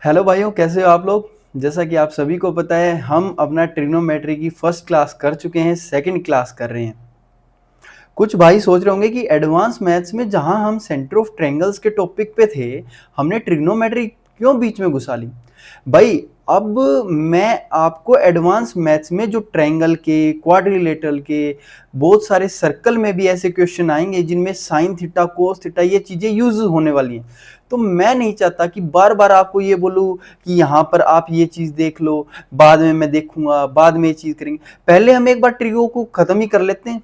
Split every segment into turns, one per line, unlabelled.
Hello भाइयों, कैसे हो आप लोग। जैसा कि आप सभी को पता है, हम अपना ट्रिग्नोमेट्री की फर्स्ट क्लास कर चुके हैं, सेकंड क्लास कर रहे हैं। कुछ भाई सोच रहे होंगे कि एडवांस मैथ्स में जहां हम सेंटर ऑफ ट्रायंगल्स के टॉपिक पे थे, हमने ट्रिग्नोमेट्री क्यों बीच में घुसा ली। भाई अब मैं आपको एडवांस मैथ्स में जो ट्रायंगल के, क्वाड्रिलेटरल के, बहुत सारे सर्कल में भी ऐसे क्वेश्चन आएंगे जिनमें साइन थीटा, कोस थीटा ये चीजें यूज होने वाली हैं। तो मैं नहीं चाहता कि बार बार आपको ये बोलूं कि यहाँ पर आप ये चीज देख लो, बाद में मैं देखूंगा, बाद में ये चीज करेंगे। पहले हम एक बार ट्रिगो को खत्म ही कर लेते हैं।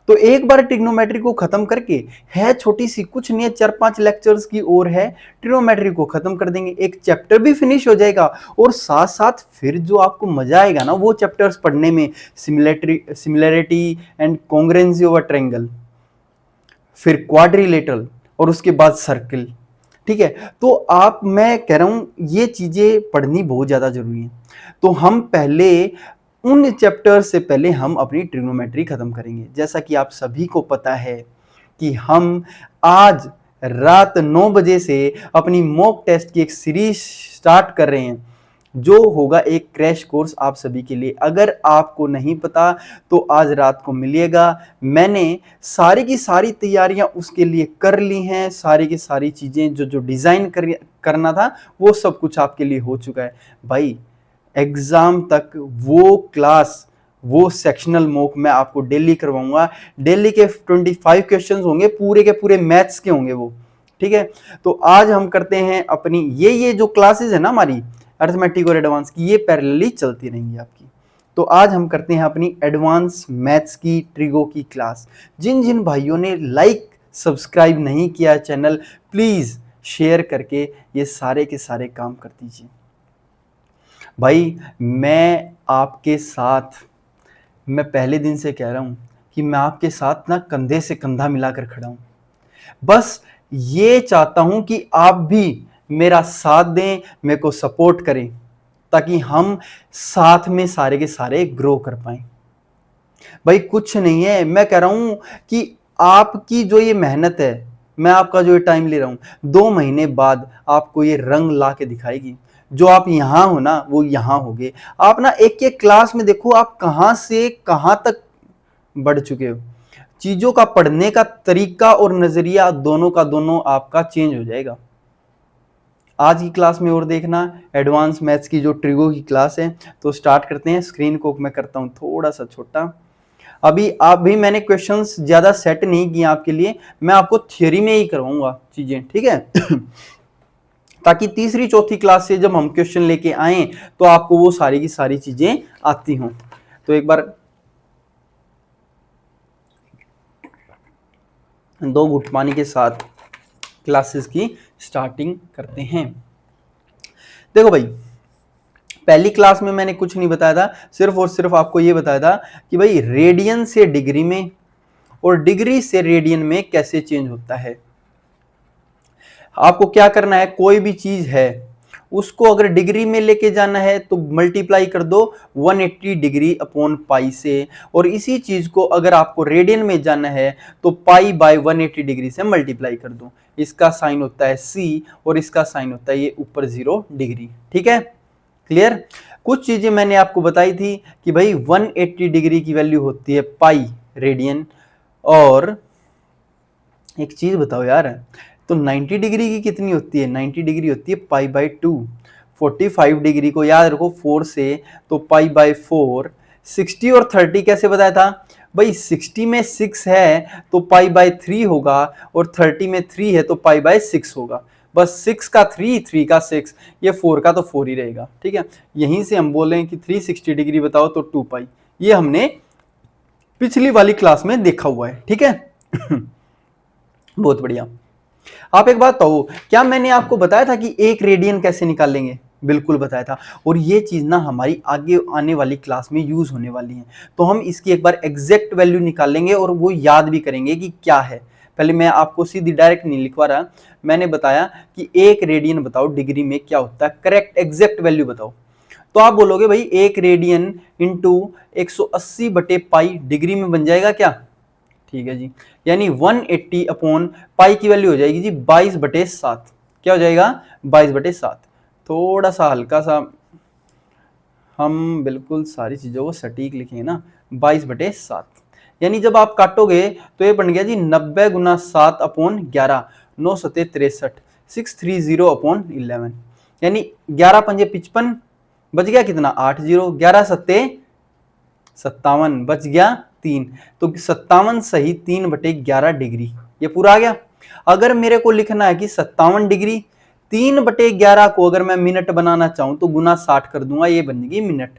तो एक बार ट्रिग्नोमेट्री को खत्म करके, है छोटी सी, कुछ नहीं है, 4-5 लेक्चर्स की ओर है, ट्रिग्नोमेट्री को खत्म कर देंगे, एक चैप्टर भी फिनिश हो जाएगा। और साथ साथ फिर जो आपको मजा आएगा ना वो चैप्टर्स पढ़ने में, similarity and congruency of a triangle, फिर क्वाड्रिलेटरल और उसके बाद सर्किल। ठीक है, तो आप, मैं कह रहा हूं ये चीजें पढ़नी बहुत ज्यादा जरूरी है। तो हम पहले उन चैप्टर से पहले हम अपनी ट्रिग्नोमेट्री खत्म करेंगे। जैसा कि आप सभी को पता है कि हम आज रात 9 बजे से अपनी मॉक टेस्ट की एक सीरीज स्टार्ट कर रहे हैं, जो होगा एक क्रैश कोर्स आप सभी के लिए। अगर आपको नहीं पता तो आज रात को मिलिएगा। मैंने सारी की सारी तैयारियां उसके लिए कर ली हैं, सारी की सारी चीजें जो जो डिजाइन करना था वो सब कुछ आपके लिए हो चुका है। भाई एग्जाम तक वो क्लास, वो सेक्शनल मॉक मैं आपको डेली करवाऊंगा। डेली के 25 क्वेश्चंस होंगे, पूरे के पूरे मैथ्स के होंगे वो। ठीक है, तो आज हम करते हैं अपनी ये जो क्लासेस है ना हमारी अरिथमेटिक और एडवांस की, ये पैरेलली चलती रहेंगी आपकी। तो आज हम करते हैं अपनी एडवांस मैथ्स की ट्रिगो की क्लास। जिन जिन भाइयों ने लाइक सब्सक्राइब नहीं किया चैनल, प्लीज शेयर करके ये सारे के सारे काम कर दीजिए। भाई मैं आपके साथ, मैं पहले दिन से कह रहा हूं कि मैं आपके साथ ना कंधे से कंधा मिलाकर खड़ा हूं। बस ये चाहता हूं कि आप भी मेरा साथ दें, मेरे को सपोर्ट करें, ताकि हम साथ में सारे के सारे ग्रो कर पाए। भाई कुछ नहीं है, मैं कह रहा हूं कि आपकी जो ये मेहनत है, मैं आपका जो ये टाइम ले रहा हूं, 2 महीने बाद आपको ये रंग ला के दिखाएगी। जो आप यहां हो ना वो यहां होगे। आप ना एक एक क्लास में देखो आप कहां से कहां तक बढ़ चुके हो। चीजों का पढ़ने का तरीका और नजरिया दोनों का दोनों आपका चेंज हो जाएगा। आज की क्लास में और देखना एडवांस मैथ्स की जो ट्रिगो की क्लास है। तो स्टार्ट करते हैं। स्क्रीन को मैं करता हूं थोड़ा सा छोटा। अभी मैंने क्वेश्चंस ज्यादा सेट नहीं किए आपके लिए, मैं आपको थ्योरी में ही करवाऊंगा चीजें, ठीक है। ताकि तीसरी चौथी क्लास से जब हम क्वेश्चन लेके आए तो आपको वो सारी की सारी चीजें आती हों। तो एक बार 2 घुट पानी के साथ क्लासेस की स्टार्टिंग करते हैं। देखो भाई, पहली क्लास में मैंने कुछ नहीं बताया था, सिर्फ और सिर्फ आपको ये बताया था कि भाई रेडियन से डिग्री में और डिग्री से रेडियन में कैसे चेंज होता है। आपको क्या करना है, कोई भी चीज है उसको अगर डिग्री में लेके जाना है तो मल्टीप्लाई कर दो 180 डिग्री अपॉन पाई से, और इसी चीज को अगर आपको रेडियन में जाना है तो पाई बाय 180 डिग्री से मल्टीप्लाई कर दो। इसका साइन होता है सी और इसका साइन होता है ये ऊपर 0 डिग्री। ठीक है, क्लियर। कुछ चीजें मैंने आपको बताई थी कि भाई 180 डिग्री की वैल्यू होती है पाई रेडियन, और एक चीज बताओ यार, तो 90 डिग्री की कितनी होती है, 90 डिग्री होती है पाई बाय 2। 45 डिग्री को याद रखो 4 से, तो पाई बाय 4। 60 और 30 कैसे बताया था भाई, 60 में 6 है तो पाई बाय 3 होगा, और 30 में 3 है तो पाई बाय 6 होगा। बस 6 का 3, 3 का 6, ये 4 का तो 4 ही रहेगा। ठीक है, यहीं से हम बोलें कि 360 डिग्री बताओ तो 2 पाई, ये हमने पिछली वाली क्लास में देखा हुआ है। ठीक है। बहुत बढ़िया। आप एक बात बताओ, क्या मैंने आपको बताया था कि एक रेडियन कैसे निकाल लेंगे? बिल्कुल बताया था, और ये चीज ना हमारी आगे आने वाली क्लास में यूज होने वाली है। तो हम इसकी एक बार एग्जैक्ट वैल्यू निकाल लेंगे और वो याद भी करेंगे कि क्या है। पहले मैं आपको सीधी डायरेक्ट नहीं लिखवा रहा, मैंने बताया कि एक रेडियन बताओ डिग्री में क्या होता है, करेक्ट एग्जैक्ट वैल्यू बताओ। तो आप बोलोगे भाई एक रेडियन इंटू 180 बटे पाई डिग्री में बन जाएगा क्या? ठीक है जी, यानी 180 अपॉन पाई की वैल्यू हो जाएगी जी 22/7। क्या हो जाएगा? 22/7। थोड़ा सा हल्का सा हम बिल्कुल सारी चीज़ों को सटीक लिखेंगे ना, 22/7, यानी जब आप काटोगे तो ये बन गया जी 90 गुना 7/11, 9 सत्ते 63, 630/11, यानी 11 पंजे 55, बच गया कितना 80, 11 सत्ते 57, बच गया 3, तो 57 सही 3/11 डिग्री, ये पूरा आ गया। अगर मेरे को लिखना है कि 57 डिग्री 3/11 को अगर मैं मिनट बनाना चाहूं तो गुना 60 कर दूंगा, ये बनेगी मिनट।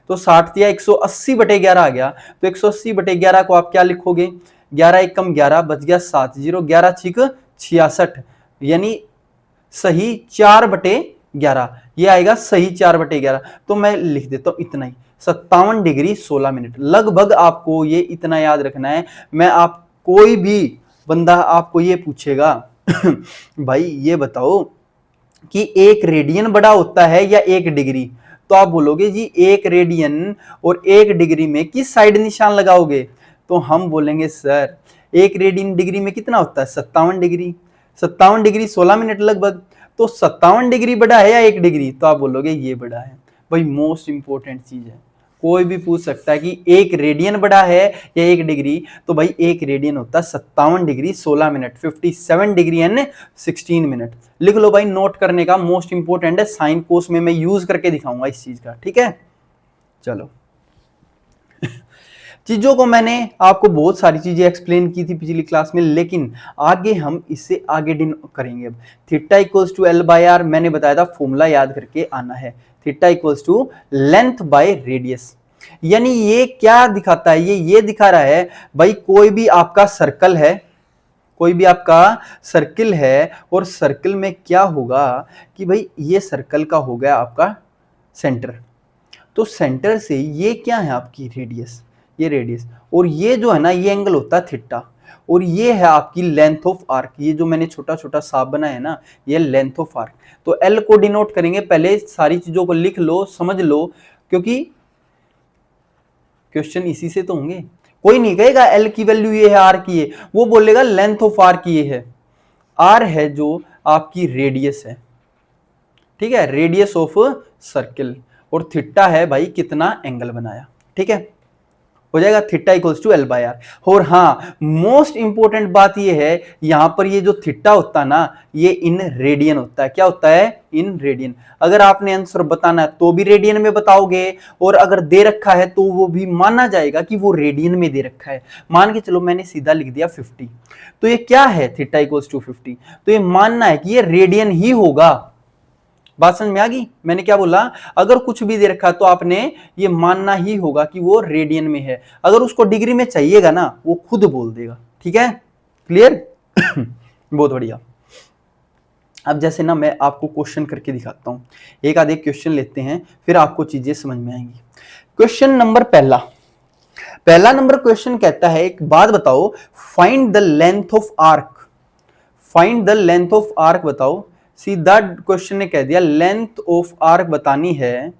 तो 60 दिया 180/11 आ गया, तो 180/11 को आप क्या लिखोगे, 11 एकम 11, बच गया 7, 0 11 छिक 66, यानी सही 4/11, ये आएगा सही 4/11। तो मैं लिख देता हूं इतना ही, 57 डिग्री 16 मिनट। लगभग आपको ये इतना याद रखना है। मैं आप कोई भी बंदा आपको ये पूछेगा भाई ये बताओ कि एक रेडियन बड़ा होता है या एक डिग्री, तो आप बोलोगे जी एक रेडियन और एक डिग्री में किस साइड निशान लगाओगे, तो हम बोलेंगे सर एक रेडियन डिग्री में कितना होता है 57 डिग्री, 57 डिग्री 16 मिनट लगभग, तो 57 डिग्री बड़ा है या एक डिग्री, तो आप बोलोगे ये बड़ा है। भाई मोस्ट इंपॉर्टेंट चीज है, कोई भी पूछ सकता है कि एक रेडियन बड़ा है या एक डिग्री, तो भाई एक रेडियन होता है 57 degree 16 minute, 57 degree and 16 minute. लिख लो भाई, नोट करने का, मोस्ट इंपॉर्टेंट है, साइन कोस में मैं यूज करके दिखाऊंगा इस चीज का, ठीक है। चलो चीजों को मैंने आपको बहुत सारी चीजें एक्सप्लेन की थी पिछली क्लास में, लेकिन आगे हम इससे आगे करेंगे। अब theta equals to L by R, मैंने बताया था फॉर्मूला याद करके आना है, theta equals to length by radius. यानी ये क्या दिखाता है, ये दिखा रहा है भाई कोई भी आपका सर्कल है, कोई भी आपका सर्किल है, और सर्किल में क्या होगा कि भाई ये सर्कल का हो गया आपका सेंटर, तो सेंटर से ये क्या है आपकी रेडियस, ये रेडियस, और ये जो है ना ये एंगल होता है थीटा, और ये है आपकी लेंथ ऑफ आर्क, ये जो मैंने छोटा छोटा सांप बनाया है ना ये लेंथ ऑफ आर्क। तो एल को डिनोट करेंगे, पहले सारी चीजों को लिख लो, समझ लो, क्योंकि क्वेश्चन इसी से तो होंगे। कोई नहीं कहेगा एल की वैल्यू ये है आर की है, वो बोलेगा लेंथ ऑफ आर की ये है, आर है जो आपकी रेडियस है, ठीक है, रेडियस ऑफ सर्किल, और थीटा है भाई कितना एंगल बनाया, ठीक है, हो जाएगा theta equals to L by R. और हाँ मोस्ट इंपॉर्टेंट बात ये है, यहां पर ये जो थीटा होता है ना ये इन रेडियन होता है, क्या होता है इन रेडियन। अगर आपने आंसर बताना है तो भी रेडियन में बताओगे, और अगर दे रखा है तो वो भी माना जाएगा कि वो रेडियन में दे रखा है। मान के चलो मैंने सीधा लिख दिया 50, तो ये क्या है थीटा इक्वल्स टू 50, तो ये मानना है कि ये रेडियन ही होगा। बात समझ में आ गई, मैंने क्या बोला, अगर कुछ भी दे रखा तो आपने ये मानना ही होगा कि वो रेडियन में है, अगर उसको डिग्री में चाहिएगा ना वो खुद बोल देगा, ठीक है, क्लियर बहुत बढ़िया। अब जैसे ना मैं आपको क्वेश्चन करके दिखाता हूं, एक आधे क्वेश्चन लेते हैं फिर आपको चीजें समझ में आएंगी। क्वेश्चन नंबर पहला नंबर क्वेश्चन कहता है एक बात बताओ, find the length of arc, find the length of arc बताओ। सीधा क्वेश्चन ने कह दिया लेंथ ऑफ आर्क बतानी है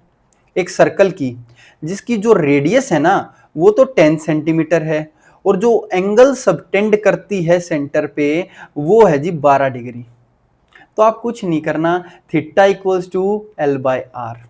एक सर्कल की जिसकी जो रेडियस है ना वो तो 10 सेंटीमीटर है, और जो एंगल सबटेंड करती है सेंटर पे वो है जी 12 डिग्री। तो आप कुछ नहीं करना, theta equals to L by R,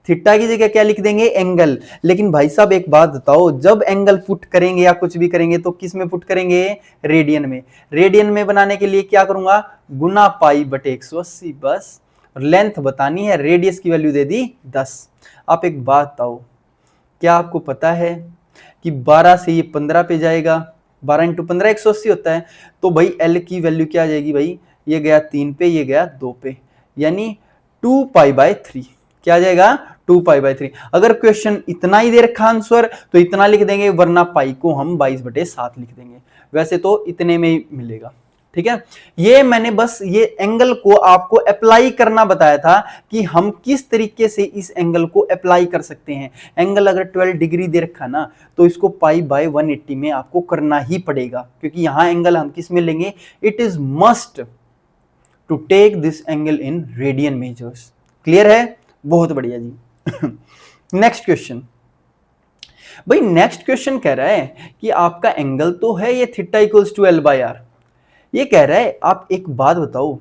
theta की जगह क्या लिख देंगे एंगल। लेकिन भाई साहब एक बात बताओ, जब एंगल पुट करेंगे या कुछ भी करेंगे तो किस में पुट करेंगे, रेडियन में। रेडियन में बनाने के लिए क्या करूंगा, गुना पाई बटे 180 बस। लेंथ बतानी है, रेडियस की वैल्यू दे दी 10। आप एक बात बताओ, क्या आपको पता है कि 12 से ये 15 पे जाएगा, 12 इंटू 15 180 होता है, तो भाई एल की वैल्यू क्या आ जाएगी भाई, ये गया 3 पे ये गया 2 पे, यानी 2π/3, क्या आ जाएगा 2π/3। अगर क्वेश्चन इतना ही दे रखा आंसर तो इतना लिख देंगे, वरना पाई को हम 22/7 लिख देंगे, वैसे तो इतने में ही मिलेगा, ठीक है। ये मैंने बस ये एंगल को आपको अप्लाई करना बताया था कि हम किस तरीके से इस एंगल को अप्लाई कर सकते हैं। एंगल अगर 12 डिग्री दे रखा ना तो इसको π/180 में आपको करना ही पड़ेगा, क्योंकि यहां एंगल हम किस में लेंगे, it is must to take this angle in radian measures. Clear है, बहुत बढ़िया जी नेक्स्ट क्वेश्चन, भाई नेक्स्ट क्वेश्चन कह रहा है कि आपका एंगल तो है ये theta equals to L by R, ये कह रहा है आप एक बात बताओ,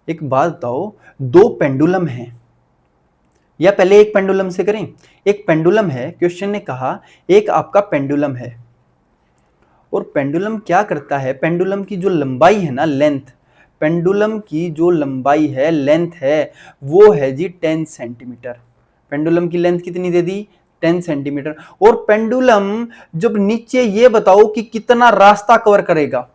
एक बात बताओ, दो पेंडुलम हैं, या पहले एक पेंडुलम से करें। एक पेंडुलम है, क्वेश्चन ने कहा एक आपका पेंडुलम है, और पेंडुलम क्या करता है, पेंडुलम की जो लंबाई है ना, लेंथ, पेंडुलम की जो लंबाई है, लेंथ है, वो है जी 10 सेंटीमीटर। पेंडुलम की लेंथ कितनी दे दी, 10 सेंटीमीटर। और पेंडुलम जब नीचे, ये बताओ कि कितना रास्ता कवर करेगा,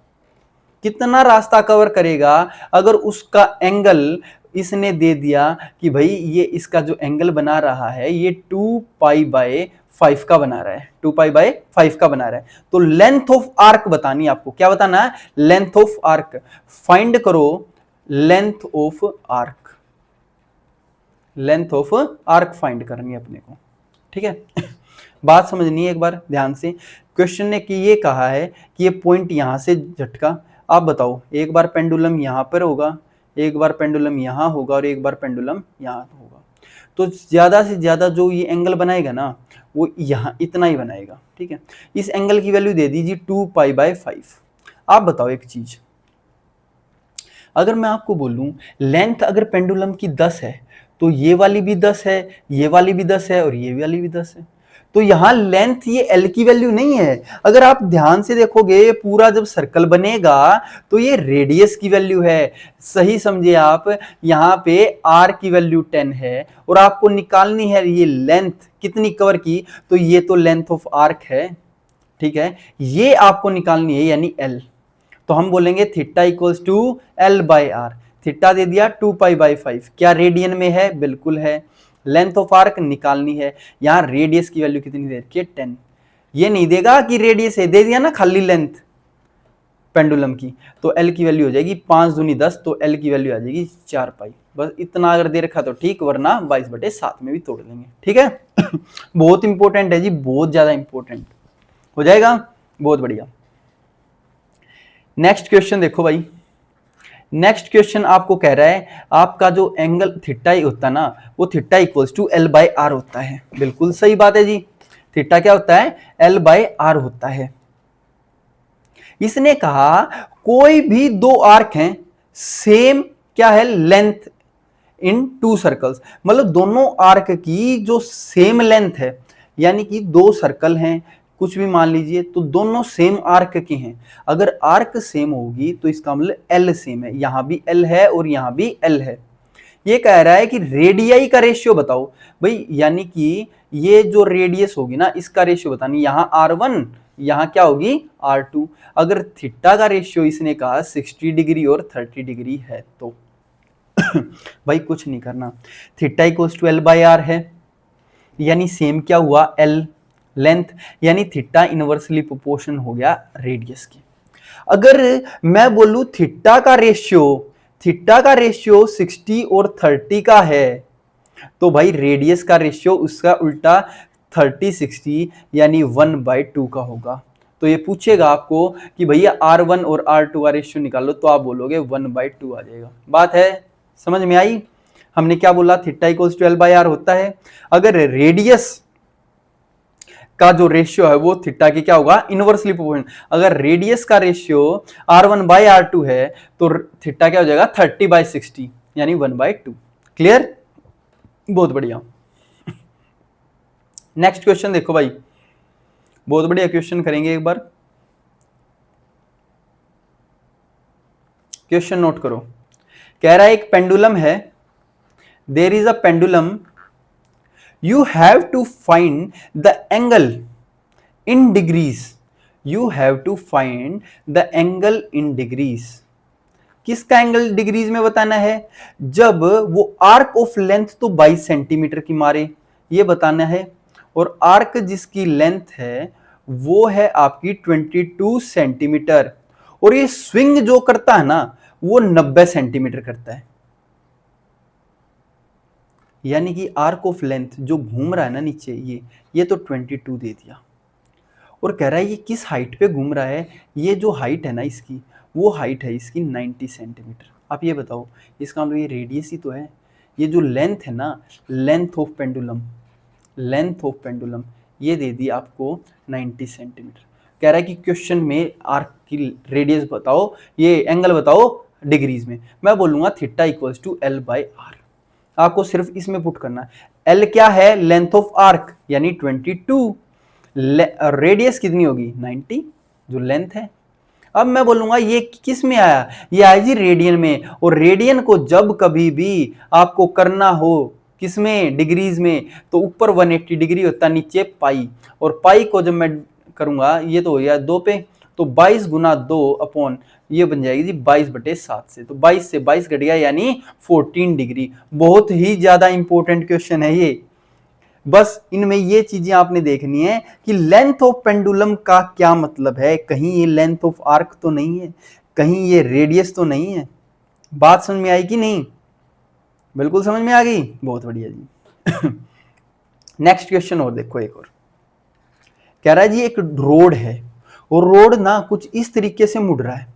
कितना रास्ता कवर करेगा, अगर उसका एंगल इसने दे दिया कि भाई ये इसका जो एंगल बना रहा है ये 2π/5 का बना रहा है, 2π/5 का बना रहा है, तो लेंथ ऑफ आर्क बतानी है आपको। क्या बताना है, लेंथ ऑफ आर्क। फाइंड करो length of arc, length of arc find करनी है अपने को, ठीक है। बात समझनी है एक बार ध्यान से। क्वेश्चन ने कि ये कहा है कि ये पॉइंट यहां से झटका, आप बताओ, एक बार पेंडुलम यहां पर होगा, एक बार पेंडुलम यहां होगा, और एक बार पेंडुलम यहां होगा, तो ज्यादा से ज्यादा जो ये एंगल बनाएगा ना, वो यहां इतना ही बनाएगा, ठीक है। इस एंगल की वैल्यू दे दीजिए 2π/5। आप बताओ एक चीज, अगर मैं आपको बोलूं लेंथ अगर पेंडुलम की 10 है, तो ये वाली भी 10 है, ये वाली भी 10 है, और ये वाली भी 10 है, तो यहां लेंथ ये एल की वैल्यू नहीं है। अगर आप ध्यान से देखोगे पूरा जब सर्कल बनेगा तो ये रेडियस की वैल्यू है। सही समझे आप, यहां पे आर की वैल्यू 10 है, और आपको निकालनी है ये लेंथ कितनी कवर की, तो ये तो लेंथ ऑफ आर्क है, ठीक है, ये आपको निकालनी है, यानी एल। तो हम बोलेंगे theta equals to L/R। Theta दे दिया 2π/5, क्या रेडियन में है, बिल्कुल है। लेंथ ऑफ आर्क निकालनी है, यहां रेडियस की वैल्यू कितनी दे रखी है, 10। ये नहीं देगा कि रेडियस है, दे दिया ना खाली लेंथ पेंडुलम की, तो L की वैल्यू हो जाएगी 5 दूनी 10, तो L की वैल्यू आ जाएगी 4π। बस इतना अगर दे रखा तो ठीक, वरना 22/7 में भी तोड़ लेंगे, ठीक है। बहुत इंपॉर्टेंट है जी, बहुत ज्यादा इंपॉर्टेंट हो जाएगा, बहुत बढ़िया। नेक्स्ट क्वेश्चन देखो भाई, नेक्स्ट क्वेश्चन आपको कह रहा है आपका जो एंगल थीटा ही होता है ना, वो थीटा इक्वल्स टू L/R होता है। बिल्कुल सही बात है जी, थीटा क्या होता है, L/R होता है। इसने कहा कोई भी दो आर्क हैं, सेम क्या है, लेंथ इन टू सर्कल्स, मतलब दोनों आर्क की जो सेम लेंथ है, यानी कि दो सर्कल हैं, कुछ भी मान लीजिए, तो दोनों सेम आर्क के हैं। अगर आर्क सेम होगी तो इसका मतलब एल सेम है, यहां भी एल है और यहां भी एल है। ये कह रहा है कि रेडियाई का रेशियो बताओ भाई, यानी कि ये जो रेडियस होगी ना, इसका रेशियो बतानी, यहां R1, यहां क्या होगी R2। अगर थीटा का रेशियो इसने कहा 60 डिग्री और 30 डिग्री है, तो भाई कुछ नहीं करना, थीटा इक्वल्स टू L/R है, यानी सेम क्या हुआ, L लेंथ, यानी थीटा इनवर्सली प्रोपोर्शन हो गया रेडियस की। अगर मैं बोलूं थीटा का रेशियो, थीटा का रेशियो 60 और 30 का है, तो भाई रेडियस का रेशियो उसका उल्टा 30/60 यानी 1/2 का होगा। तो ये पूछेगा आपको कि भैया R1 और R2 का रेशियो निकालो, तो आप बोलोगे 1/2 आ जाएगा। बात है समझ में आई, हमने क्या बोला, थीटा इक्वल्स टू L/R होता है। अगर रेडियस का जो रेशियो है वो थीटा की क्या होगा, इनवर्सली प्रोपोर्शनल। अगर रेडियस का रेशियो R1/R2 है, तो थीटा क्या हो जाएगा 30/60 यानी 1/2। क्लियर, बहुत बढ़िया। नेक्स्ट क्वेश्चन देखो भाई, बहुत बढ़िया क्वेश्चन करेंगे एक बार, क्वेश्चन नोट करो। कह रहा है एक पेंडुलम है, there is a pendulum, you have to find the angle in degrees, you have to find the angle in degrees। किसका एंगल डिग्रीज में बताना है, जब वो आर्क ऑफ लेंथ तो 22 सेंटीमीटर की मारे, ये बताना है, और आर्क जिसकी लेंथ है वो है आपकी 22 सेंटीमीटर, और ये स्विंग जो करता है ना वो 90 सेंटीमीटर करता है, यानी कि आर्क ऑफ लेंथ जो घूम रहा है ना नीचे, ये तो 22 दे दिया, और कह रहा है ये किस हाइट पे घूम रहा है, ये जो हाइट है ना इसकी, वो हाइट है इसकी 90 सेंटीमीटर। आप ये बताओ, इसका मतलब ये रेडियस ही तो है, ये जो लेंथ है ना, length of pendulum, length of pendulum ये दे दी आपको 90 सेंटीमीटर। कह रहा है कि क्वेश्चन में आर्क की रेडियस बताओ, ये एंगल बताओ डिग्रीज में, मैं बोलूंगा theta equals to L by R. आपको सिर्फ इसमें पुट करना है। एल क्या है? लेंथ ऑफ आर्क यानी 22, रेडियस कितनी होगी? 90 जो लेंथ है। अब मैं बोलूंगा ये किस में आया? ये आया जी रेडियन में। और रेडियन को जब कभी भी आपको करना हो किसमें? डिग्रीज में, तो ऊपर 180 डिग्री होता है, नीचे पाई। और पाई को जब मैं करूंगा, ये तो हो गया 2 पे, तो 22 गुना 2 अपॉन ये बन जाएगी जी 22/7 से, तो 22 से 22 घट गया यानी 14 डिग्री। बहुत ही ज्यादा इंपॉर्टेंट क्वेश्चन है ये। बस इनमें ये चीजें आपने देखनी है कि लेंथ ऑफ पेंडुलम का क्या मतलब है। कहीं ये लेंथ ऑफ आर्क तो नहीं है, कहीं ये रेडियस तो नहीं है। बात समझ में आई कि नहीं? बिल्कुल समझ में आ गई, बहुत बढ़िया जी। नेक्स्ट क्वेश्चन और देखो, एक और कह रहा है जी एक रोड है और रोड ना कुछ इस तरीके से मुड़ रहा है।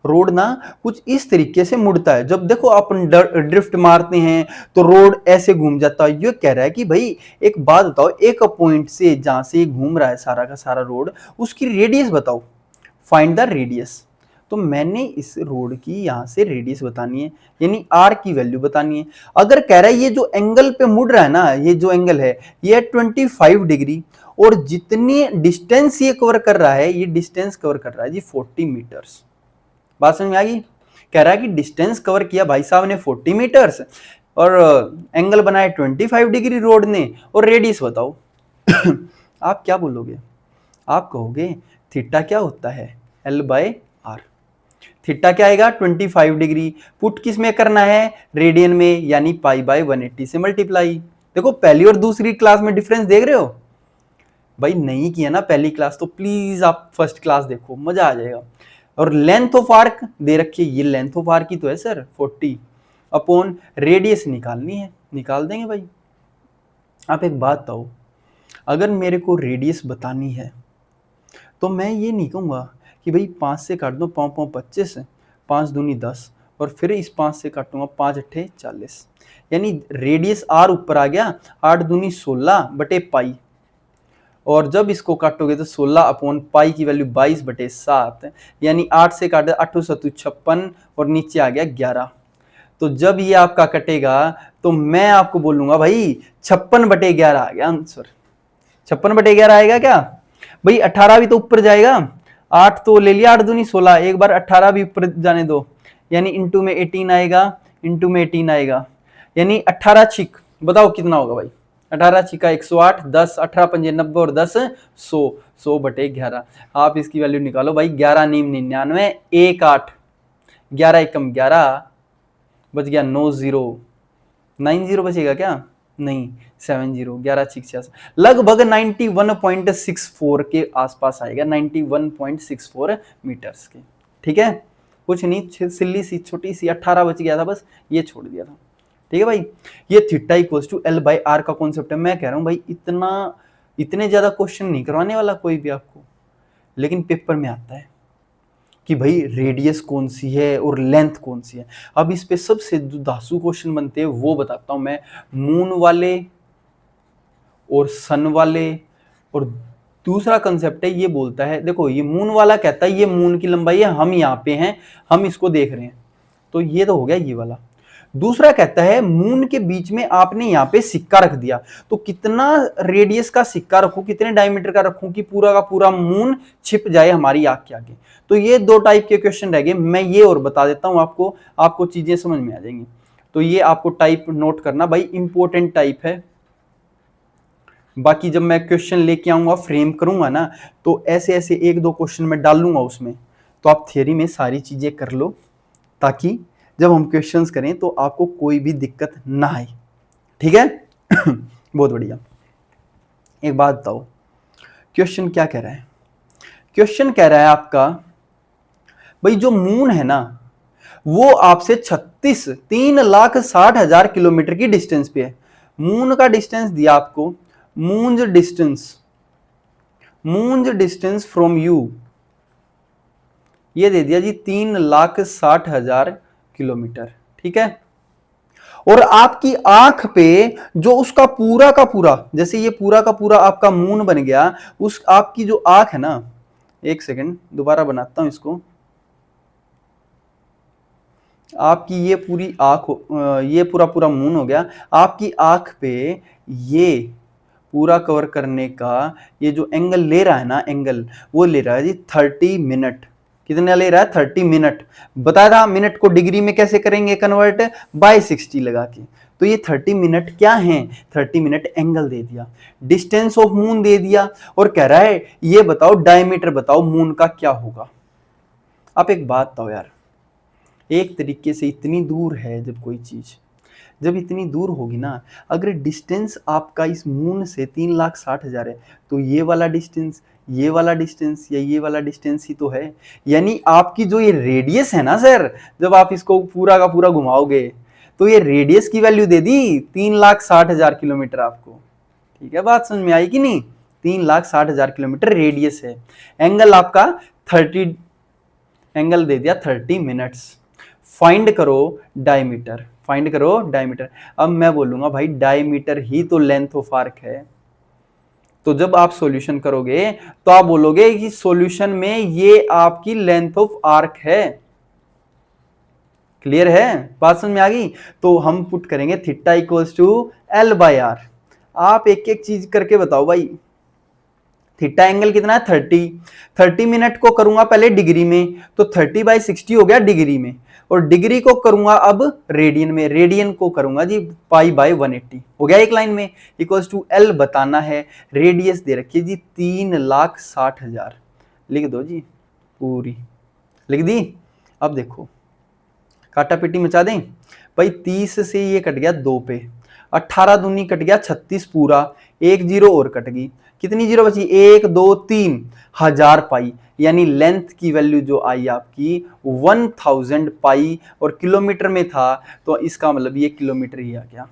रोड ना कुछ इस तरीके से मुड़ता है। जब देखो अपन ड्रिफ्ट मारते हैं तो रोड ऐसे घूम जाता है। ये कह रहा है कि भाई एक बात बताओ, एक पॉइंट से जहां से घूम रहा है सारा का सारा रोड, उसकी रेडियस बताओ, फाइंड द रेडियस। तो मैंने इस रोड की यहां से रेडियस बतानी है, यानी आर की वैल्यू बतानी है। अगर कह रहा है ये जो एंगल पे मुड़ रहा है ना, ये जो एंगल है ये 25 डिग्री, और जितनी डिस्टेंस ये कवर कर रहा है, ये डिस्टेंस कवर कर रहा है जी 40 मीटर्स। बात समझ में आ गई? कह रहा है कि डिस्टेंस कवर किया भाई साहब ने 40 मीटर्स, और एंगल बनाया 25 डिग्री रोड ने, और रेडियस बताओ। आप क्या बोलोगे? आप कहोगे थीटा क्या होता है? L by R. थीटा क्या आएगा? 25 डिग्री। पुट किस में करना है? रेडियन में, यानी पाई बाय 180 से मल्टीप्लाई। देखो पहली और दूसरी क्लास में डिफरेंस देख रहे हो? भाई नहीं किया ना पहली क्लास तो प्लीज आप फर्स्ट क्लास देखो, मजा आ जाएगा। और लेंथ ऑफ आर्क दे रखी है, ये लेंथ ऑफ आर्क की तो है सर 40, अपॉन रेडियस निकालनी है, निकाल देंगे भाई। आप एक बात बताओ, अगर मेरे को रेडियस बतानी है तो मैं ये नहीं कहूँगा कि भाई 5 से काट दो, 5 5 25, 5 दूनी 10, और फिर इस 5 से काटूंगा 5 अट्ठे 40, यानी रेडियस आर ऊपर आ गया, 8 दूनी 16 बटे पाई, और जब इसको काटोगे तो 16 अपॉन पाई की वैल्यू 22/7, यानी 8 से काटे 8 7 56, और नीचे आ गया 11। तो जब ये आपका कटेगा तो मैं आपको बोलूंगा भाई 56/11 आ गया आंसर। 56/11 आएगा क्या भाई? 18 भी तो ऊपर जाएगा, 8 तो ले लिया, 8 दूनी 16, एक बार 18 भी ऊपर जाने दो, यानी इंटू में 18 आएगा, इंटू में 18 आएगा, यानी 18 छिक बताओ कितना होगा भाई? 18 छिका 108, 10 18 पंजे 90, और 10 100, 100/11। आप इसकी वैल्यू निकालो भाई, 11 नीम 99, 1 8, 11 एकम 11, बच गया 9 0, 9 0 बचेगा क्या? नहीं, 7 0, 11 छिक 66, लगभग 91.64 के आसपास आएगा, 91.64 मीटर्स के। ठीक है, कुछ नहीं, सिल्ली सी छोटी सी 18 बच गया था, बस ये छोड़ दिया था। ठीक है भाई, ये theta equals to L by R का कॉन्सेप्ट है। मैं कह रहा हूं भाई इतने ज्यादा क्वेश्चन नहीं करवाने वाला कोई भी आपको, लेकिन पेपर में आता है कि भाई रेडियस कौन सी है और लेंथ कौन सी है। अब इस पे सबसे जो धांसू क्वेश्चन बनते हैं वो बताता हूं मैं, मून वाले और सन वाले। और दूसरा कंसेप्ट है, ये बोलता है, देखो ये मून वाला कहता है ये मून की लंबाई है, हम यहाँ पे हैं, हम इसको देख रहे हैं, तो ये तो हो गया ये वाला। दूसरा कहता है मून के बीच में आपने यहाँ पे सिक्का रख दिया, तो कितना रेडियस का सिक्का रखूं, कितने डायमीटर का रखूं कि पूरा का पूरा मून छिप जाए हमारी आंख के आगे। तो ये 2 टाइप के क्वेश्चन रह गए। मैं ये और बता देता हूं आपको चीजें समझ में आ जाएंगी। तो ये आपको टाइप नोट करना भाई, इंपॉर्टेंट टाइप है। बाकी जब मैं क्वेश्चन लेके आऊंगा, फ्रेम करूंगा ना, तो ऐसे ऐसे 1-2 क्वेश्चन मैं डाल लूंगा उसमें, तो आप थियरी में सारी चीजें कर लो, ताकि जब हम क्वेश्चंस करें तो आपको कोई भी दिक्कत ना आए। ठीक है? बहुत बढ़िया। एक बात बताओ, क्वेश्चन क्या कह रहा है? क्वेश्चन कह रहा है आपका भाई जो मून है ना, वो आपसे 3,60,000 किलोमीटर की डिस्टेंस पे है। मून का डिस्टेंस दिया आपको, मून्स डिस्टेंस फ्रॉम यू, ये दे दिया जी 3,60,000 किलोमीटर। ठीक है, और आपकी आंख पे जो उसका पूरा का पूरा, जैसे ये पूरा का पूरा आपका मून बन गया, उस आपकी जो आंख है ना, एक सेकंड दोबारा बनाता हूं इसको, आपकी ये पूरी आंख ये पूरा पूरा मून हो गया, आपकी आंख पे ये पूरा कवर करने का ये जो एंगल ले रहा है ना, एंगल वो ले रहा है जी 30 मिनट। कितना ले रहा है? 30 मिनट। बताया था मिनट को डिग्री में कैसे करेंगे कन्वर्ट, बाय 60 लगा के। तो ये 30 मिनट क्या है? 30 मिनट एंगल दे दिया, डिस्टेंस ऑफ मून दे दिया, और कह रहा है ये बताओ डायमीटर बताओ मून का क्या होगा। आप एक बात बताओ यार, एक तरीके से इतनी दूर है जब कोई चीज, जब इतनी दूर होगी ना, अगर डिस्टेंस आपका इस मून से 3,60,000 है, तो ये वाला डिस्टेंस, ये वाला डिस्टेंस या ये वाला डिस्टेंस ही तो है। यानी आपकी जो ये रेडियस है ना सर, जब आप इसको पूरा का पूरा घुमाओगे तो ये रेडियस की वैल्यू दे दी 3,60,000 किलोमीटर आपको। ठीक है, बात समझ में आई कि नहीं? 3,60,000 किलोमीटर रेडियस है। एंगल आपका 30, एंगल दे दिया 30 मिनट्स। फाइंड करो डायमीटर, फाइंड करो डायमीटर। अब मैं बोलूंगा भाई डायमीटर ही तो लेंथ ऑफ आर्क है। तो जब आप सॉल्यूशन करोगे तो आप बोलोगे कि सॉल्यूशन में ये आपकी लेंथ ऑफ आर्क है। क्लियर है? बात समझ में आ गई? तो हम पुट करेंगे theta equals to L by R. आप एक एक चीज करके बताओ भाई। थीटा एंगल कितना है? 30 मिनट को करूंगा पहले डिग्री में, तो 30/60 हो गया डिग्री में, और डिग्री को करूंगा अब रेडियन में, रेडियन को करूंगा जी पाई/180 हो गया एक लाइन में। इक्वल्स टू एल बताना है, रेडियस दे रखी है जी 3,60,000। लिख दो जी, पूरी लिख दी। अब देखो काटा पिटी मचा दें भाई। 30 से ये कट गया 2 पे, 18 दूनी कट गया 36 पूरा, एक जीरो और कट गई। कितनी जीरो बची? 1 2 3 1000 पाई। यानी लेंथ की वैल्यू जो आई आपकी 1000 पाई, और किलोमीटर में था तो इसका मतलब ये किलोमीटर ही आ गया।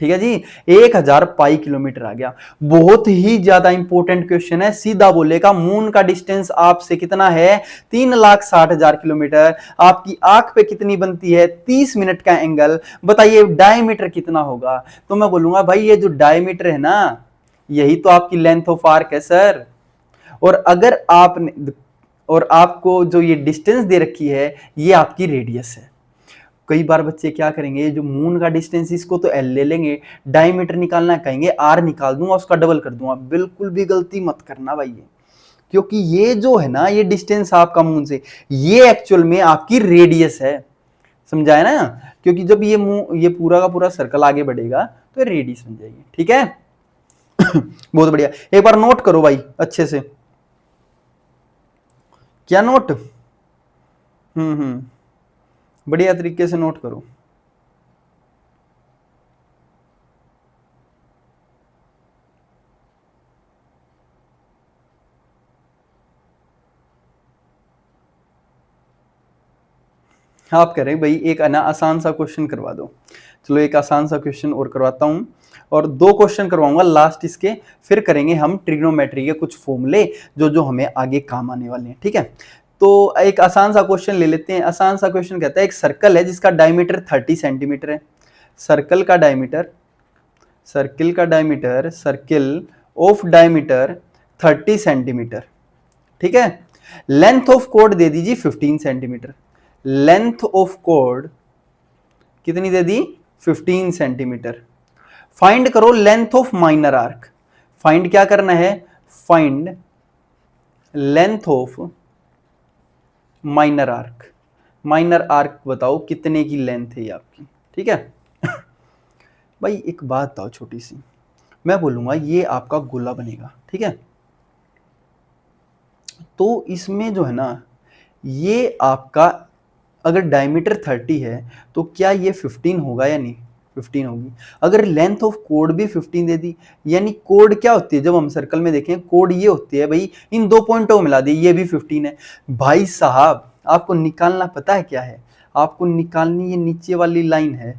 ठीक है जी, 1000 पाई किलोमीटर आ गया। बहुत ही ज्यादा इंपॉर्टेंट क्वेश्चन है। सीधा बोलेगा मून का डिस्टेंस आपसे कितना है? 3,60,000 किलोमीटर। आपकी आंख पे कितनी बनती है? 30 मिनट का एंगल। बताइए डायमीटर कितना होगा? तो मैं बोलूंगा भाई ये जो डायमीटर है ना, यही तो आपकी लेंथ ऑफ आर्क है सर। और अगर आपने, और आपको जो ये डिस्टेंस दे रखी है ये आपकी रेडियस है। कई बार बच्चे क्या करेंगे, जो मून का डिस्टेंस इसको तो एल ले लेंगे, डायमीटर निकालना कहेंगे आर निकाल दूंगा, उसका डबल कर दूंगा। बिल्कुल भी गलती मत करना भाई ये, क्योंकि ये जो है ना, ये डिस्टेंस आपका मून से, ये एक्चुअल में आपकी रेडियस है। समझाया ना? क्योंकि जब ये पूरा का पूरा सर्कल आगे बढ़ेगा तो रेडियस बन जाएगी। ठीक है बहुत बढ़िया। एक बार नोट करो भाई अच्छे से। क्या नोट? बढ़िया तरीके से नोट करो। आप कह रहे हैं भाई एक ना आसान सा क्वेश्चन करवा दो। चलो एक आसान सा क्वेश्चन और करवाता हूं, और 2 क्वेश्चन करवाऊंगा लास्ट इसके। फिर करेंगे हम ट्रिग्नोमेट्री के कुछ फॉर्मूले जो जो हमें आगे काम आने वाले हैं। ठीक है, तो एक आसान सा क्वेश्चन ले लेते हैं। आसान सा क्वेश्चन कहता है एक सर्कल है जिसका डायमीटर 30 सेंटीमीटर है। सर्कल का डायमीटर, सर्किल का diameter, circle of diameter 30 centimetre. ठीक है, लेंथ ऑफ कोड दे दीजिए 15 सेंटीमीटर। लेंथ ऑफ कोड कितनी दे दी? 15 सेंटीमीटर। फाइंड करो length of minor arc. Find क्या करना है? Find length of minor arc. Minor arc बताओ कितने की लेंथ है ये आपकी। ठीक है भाई एक बात बताओ छोटी सी, मैं बोलूंगा ये आपका गोला बनेगा। ठीक है, तो इसमें जो है ना, ये आपका अगर डायमीटर 30 है तो क्या ये 15 होगा या नहीं? 15 होगी। अगर लेंथ ऑफ कोड भी 15 दे दी, यानी कोड क्या होती है जब हम सर्कल में देखें, कोड ये होती है भाई, इन 2 पॉइंटों को मिला दी, ये भी 15 है। भाई साहब आपको निकालना पता है क्या है? आपको निकालनी ये नीचे वाली लाइन है,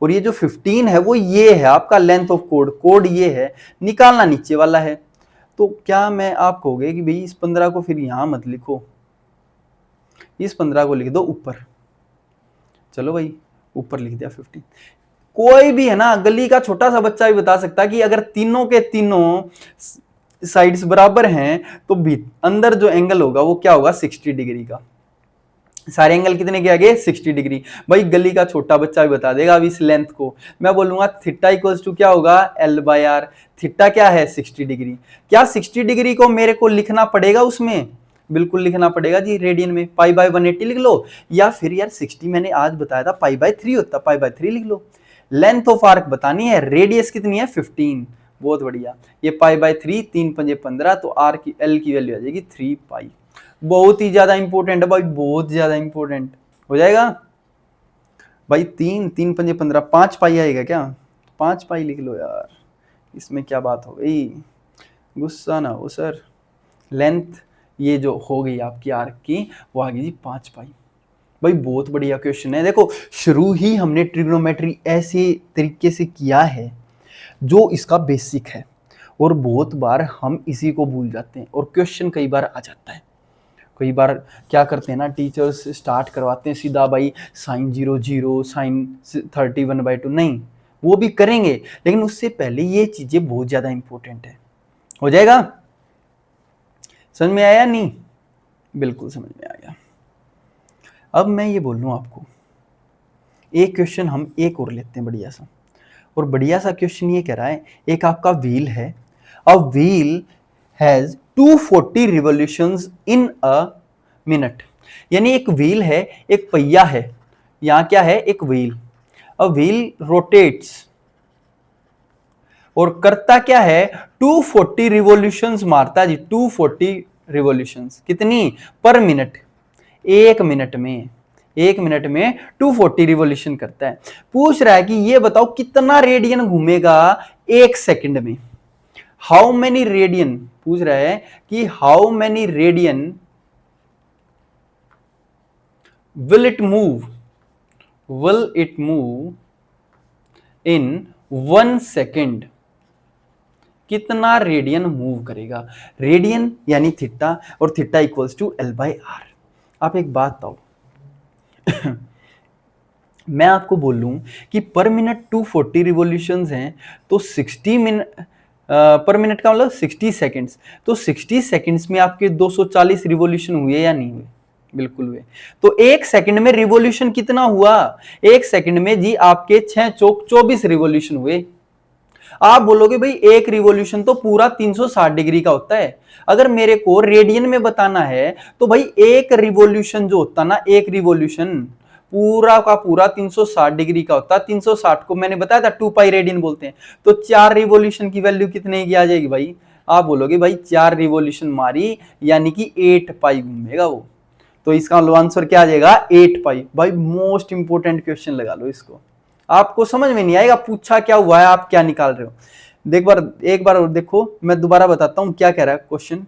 और ये जो 15 है वो ये है आपका लेंथ ऑफ कोड। कोड ये है, निकालना नीचे वाला है। तो क्या मैं आप कहोगे कि भाई इस 15 को फिर यहां मत लिखो, इस 15 को लिख दो ऊपर। चलो भाई ऊपर लिख दिया 15। कोई भी है ना, गली का छोटा सा बच्चा भी बता सकता है कि अगर तीनों के तीनों साइड्स बराबर हैं तो भी अंदर जो एंगल होगा वो क्या होगा? 60 डिग्री का। सारे एंगल कितने के आगे 60 डिग्री। भाई गली का छोटा बच्चा भी बता देगा अब इस लेंथ को। मैं बोलूंगा थीटा इक्वल्स टू क्या होगा, एल बाय आर। थीटा क्या है 60 डिग्री। क्या 60 डिग्री को मेरे को लिखना पड़ेगा उसमें, बिल्कुल लिखना पड़ेगा जी रेडियन में, पाई बाय 180 लिख लो, या फिर यार 60 मैंने आज बताया था पाई बाय 3 होता, पाई बाय 3 लिख लो। लेंथ ऑफ आर्क बतानी है, रेडियस कितनी है 15, बहुत बढ़िया। ये पाई बाय 3, 3 पंजे 15, तो आर की एल की वैल्यू आ जाएगी 3 पाई। बहुत ही ज्यादा इंपॉर्टेंट है भाई, बहुत ज्यादा इंपॉर्टेंट हो जाएगा भाई। 3 3 पंजे 15, 5 पाई आएगा क्या, 5 पाई लिख लो यार, इसमें क्या बात हो गई, गुस्सा ना हो सर। लेंथ ये जो हो गई आपकी आर्क की वो आ गई जी 5 पाई। भाई बहुत बढ़िया क्वेश्चन है। देखो शुरू ही हमने ट्रिग्नोमेट्री ऐसे तरीके से किया है जो इसका बेसिक है, और बहुत बार हम इसी को भूल जाते हैं और क्वेश्चन कई बार आ जाता है। कई बार क्या करते हैं ना टीचर्स, स्टार्ट करवाते हैं सीधा भाई साइन 0 0 साइन 31/2, नहीं वो भी करेंगे, लेकिन उससे पहले ये चीजें बहुत ज्यादा इंपॉर्टेंट है। हो जाएगा, समझ में आया नहीं, बिल्कुल समझ में आ गया। अब मैं ये बोल लूँ आपको, एक क्वेश्चन हम एक और लेते हैं बढ़िया सा, और बढ़िया सा क्वेश्चन ये कह रहा है, एक आपका व्हील है, a wheel has 240 revolutions in a minute. यानी एक व्हील है, एक पहिया है, यहां क्या है एक व्हील, अ व्हील रोटेट्स, और करता क्या है 240 रिवॉल्यूशंस मारता है जी, 240 रिवॉल्यूशंस कितनी पर मिनट, एक मिनट में, एक मिनट में 240 रिवॉल्यूशन करता है। पूछ रहा है कि ये बताओ कितना रेडियन घूमेगा एक सेकंड में, हाउ मेनी रेडियन, पूछ रहा है कि how many radian will it move in 1 second, कितना रेडियन मूव करेगा, रेडियन यानी थीटा, और theta equals to L by R. आप एक बात बताओ मैं आपको बोलूं कि पर मिनट 240 रिवॉल्यूशंस हैं, तो 60 मिनट पर मिनट का मतलब 60 सेकंड्स, तो 60 सेकंड्स में आपके 240 रिवॉल्यूशन हुए या नहीं हुए, बिल्कुल हुए। तो एक सेकंड में रिवॉल्यूशन कितना हुआ, एक सेकंड में जी आपके 6 चौक 24 रिवॉल्यूशन हुए। आप बोलोगे भाई एक रिवॉल्यूशन तो पूरा 360 डिग्री का होता है, अगर मेरे को रेडियन में बताना है तो भाई एक रिवॉल्यूशन जो होता ना, एक रिवॉल्यूशन पूरा का पूरा 360 डिग्री का होता है। 360 को मैंने बताया था 2 पाई रेडियन बोलते हैं, तो 4 रिवॉल्यूशन की वैल्यू कितने की आ जाएगी भाई, आप बोलोगे भाई 4 रिवॉल्यूशन मारी यानी कि 8 पाई घूमेगा वो, तो इसका आंसर क्या आ जाएगा 8 पाई। भाई मोस्ट इंपोर्टेंट क्वेश्चन लगा लो इसको, आपको समझ में नहीं आएगा पूछा क्या हुआ है आप क्या निकाल रहे हो। एक बार और देखो, मैं दोबारा बताता हूं क्या कह रहा है क्वेश्चन।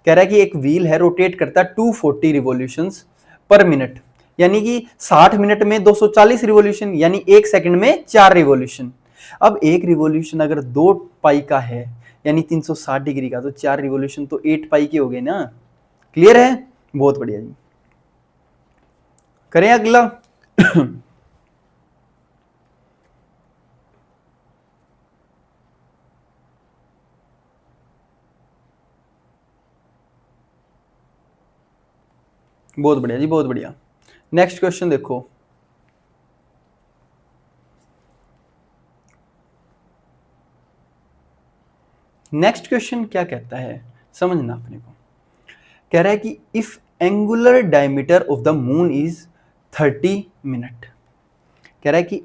कह रहा है कि एक व्हील है, रोटेट करता है 240 रिवॉल्यूशंस पर मिनट, यानी कि 60 मिनट में 240 रिवॉल्यूशन, यानी एक सेकंड में 4 रिवॉल्यूशन। अब एक रिवॉल्यूशन अगर 2 पाई का है यानी 360 डिग्री का, तो 4 रिवॉल्यूशन तो 8 पाई के हो गए ना। क्लियर है, बहुत बढ़िया जी। करें अगला बहुत बढ़िया जी, बहुत बढ़िया। नेक्स्ट क्वेश्चन देखो, नेक्स्ट क्वेश्चन क्या कहता है समझना अपने को। कह रहा है कि if angular diameter of the moon is 30 minute. कह रहा है कि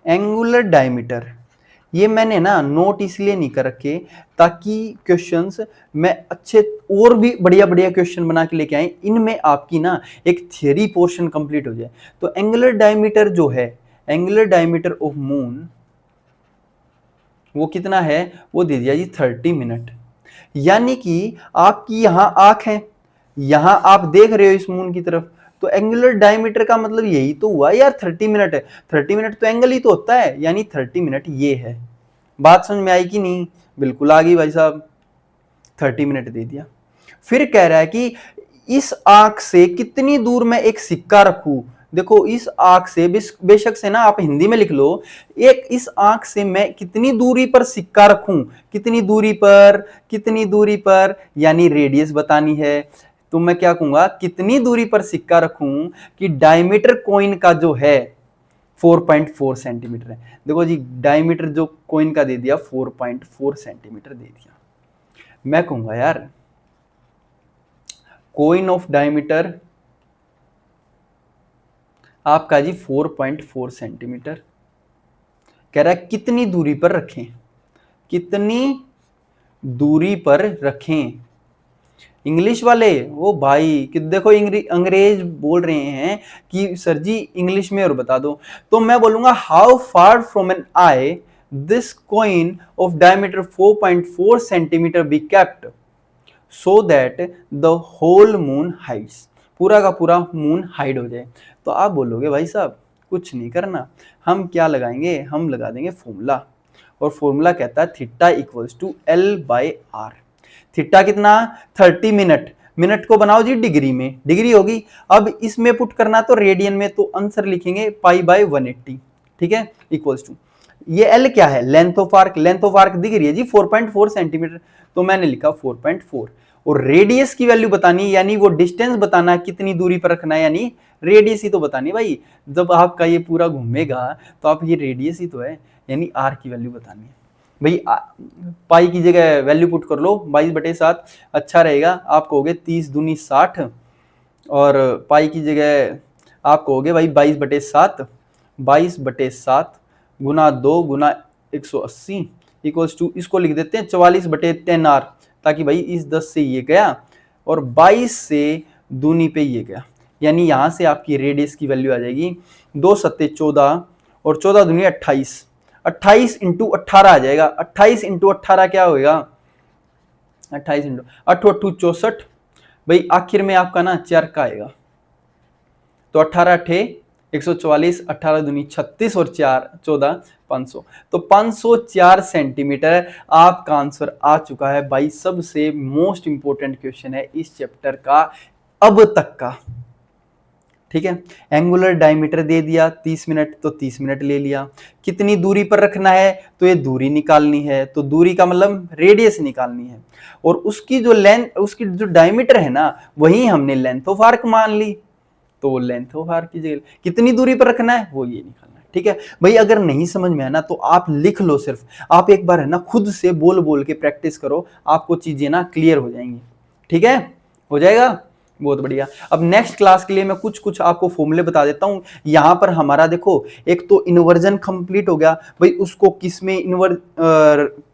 एंगुलर डायमीटर, ये मैंने ना नोट इसलिए नहीं कर रखे ताकि क्वेश्चंस मैं अच्छे और भी बढ़िया बढ़िया क्वेश्चन बना के लेके आए, इनमें आपकी ना एक थियरी पोर्शन कंप्लीट हो जाए। तो एंगुलर डायमीटर जो है, एंगुलर डायमीटर ऑफ मून वो कितना है, वो दे दिया जी 30 मिनट। यानी कि आपकी यहां आंख है, यहां आप देख रहे हो इस मून की तरफ, तो एंगुलर डायमीटर का मतलब यही तो हुआ यार 30 मिनट है। 30 मिनट तो एंगल ही तो होता है, यानी 30 मिनट ये है। बात समझ में आई कि नहीं, बिल्कुल आ गई भाई साहब, 30 मिनट दे दिया। फिर कह रहा है कि इस आंख से कितनी दूर मैं एक सिक्का रखूं। देखो इस आंख से बेशक से ना आप हिंदी में लिख लो, एक इस आंख से मैं कितनी दूरी पर सिक्का रखूं, कितनी दूरी पर, कितनी दूरी पर, यानी रेडियस बतानी है। तो मैं क्या कहूंगा, कितनी दूरी पर सिक्का रखूं कि डायमीटर कॉइन का जो है 4.4 सेंटीमीटर है। देखो जी डायमीटर जो कॉइन का दे दिया 4.4 सेंटीमीटर दे दिया। मैं कहूंगा यार कॉइन ऑफ डायमीटर आपका जी 4.4 सेंटीमीटर। कह रहा है कितनी दूरी पर रखें, कितनी दूरी पर रखें। इंग्लिश वाले वो भाई कि देखो अंग्रेज बोल रहे हैं कि सर जी इंग्लिश में और बता दो। तो मैं बोलूंगा how far from an eye this coin of diameter 4.4 centimetre be kept so that the whole moon hides, पूरा का पूरा मून हाइड हो जाए। तो आप बोलोगे भाई साहब कुछ नहीं करना, हम क्या लगाएंगे, हम लगा देंगे फॉर्मूला। और फॉर्मूला कहता है theta equals to L by R. Theta कितना, 30 मिनट, मिनट को बनाओ जी डिग्री में, डिग्री होगी। अब इसमें पुट करना तो रेडियन में, तो आंसर लिखेंगे पाई बाय 180, ठीक है, इक्वल्स टू ये एल क्या है, length of arc, length of arc दिख रही है जी 4.4 सेंटीमीटर, तो मैंने लिखा 4.4। और रेडियस की वैल्यू बतानी, यानी वो डिस्टेंस बताना कितनी दूरी पर रखना है, यानी रेडियस ही तो बतानी भाई। जब आपका ये पूरा घूमेगा तो आप ये रेडियस ही तो है, यानी आर की वैल्यू बतानी है भाई। पाई की जगह वैल्यू पुट कर लो 22/7, अच्छा रहेगा। आप कहोगे 30 दूनी 60, और पाई की जगह आप कहोगे भाई 22/7, 22/7 गुना 2 गुना 180 इक्वल्स टू, इसको लिख देते हैं 44/10r, ताकि भाई इस 10 से ये गया और 22 से दूनी पे ये गया, यानी यहां से आपकी रेडियस की वैल्यू आ जाएगी 2 सत्ते 14 और 14 दूनी 28, 28 इंटू 18 आ जाएगा। 28 इंटू 18 क्या होगा, 28 इंटू 8 8 64, भाई आखिर में आपका ना चरका आएगा। तो 18 अठे 144, 18 दूनी 36 और 4 14 500, तो 504 सेंटीमीटर आपका आंसर आ चुका है भाई। सबसे मोस्ट इंपोर्टेंट क्वेश्चन है इस चैप्टर का अब तक का, ठीक है। एंगुलर डायमीटर दे दिया 30 मिनट, तो 30 मिनट ले लिया। कितनी दूरी पर रखना है, तो ये दूरी निकालनी है, तो दूरी का मतलब रेडियस निकालनी है। और उसकी जो लेंथ, उसकी जो डायमीटर है ना, वही हमने लेंथ ऑफ आर्क मान ली, तो लेंथ ऑफ आर्क की जगह कितनी दूरी पर रखना है वो ये निकालना है, ठीक है भाई। अगर नहीं समझ में आया ना तो आप लिख लो, सिर्फ आप एक बार है ना खुद से बोल बोल के प्रैक्टिस करो, आपको चीजें ना क्लियर हो जाएंगी, ठीक है, हो जाएगा, बहुत बढ़िया। अब नेक्स्ट क्लास के लिए मैं कुछ कुछ आपको फॉर्मूले बता देता हूं। यहां पर हमारा देखो एक तो इन्वर्जन कंप्लीट हो गया भाई, उसको किस में इन्वर्ट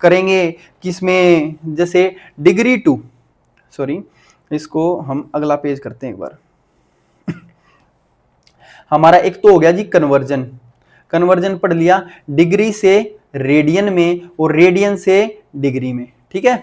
करेंगे, किस में, जैसे डिग्री टू, सॉरी इसको हम अगला पेज करते हैं एक बार। हमारा एक तो हो गया जी कन्वर्जन, कन्वर्जन पढ़ लिया डिग्री से रेडियन में और रेडियन से डिग्री में, ठीक है,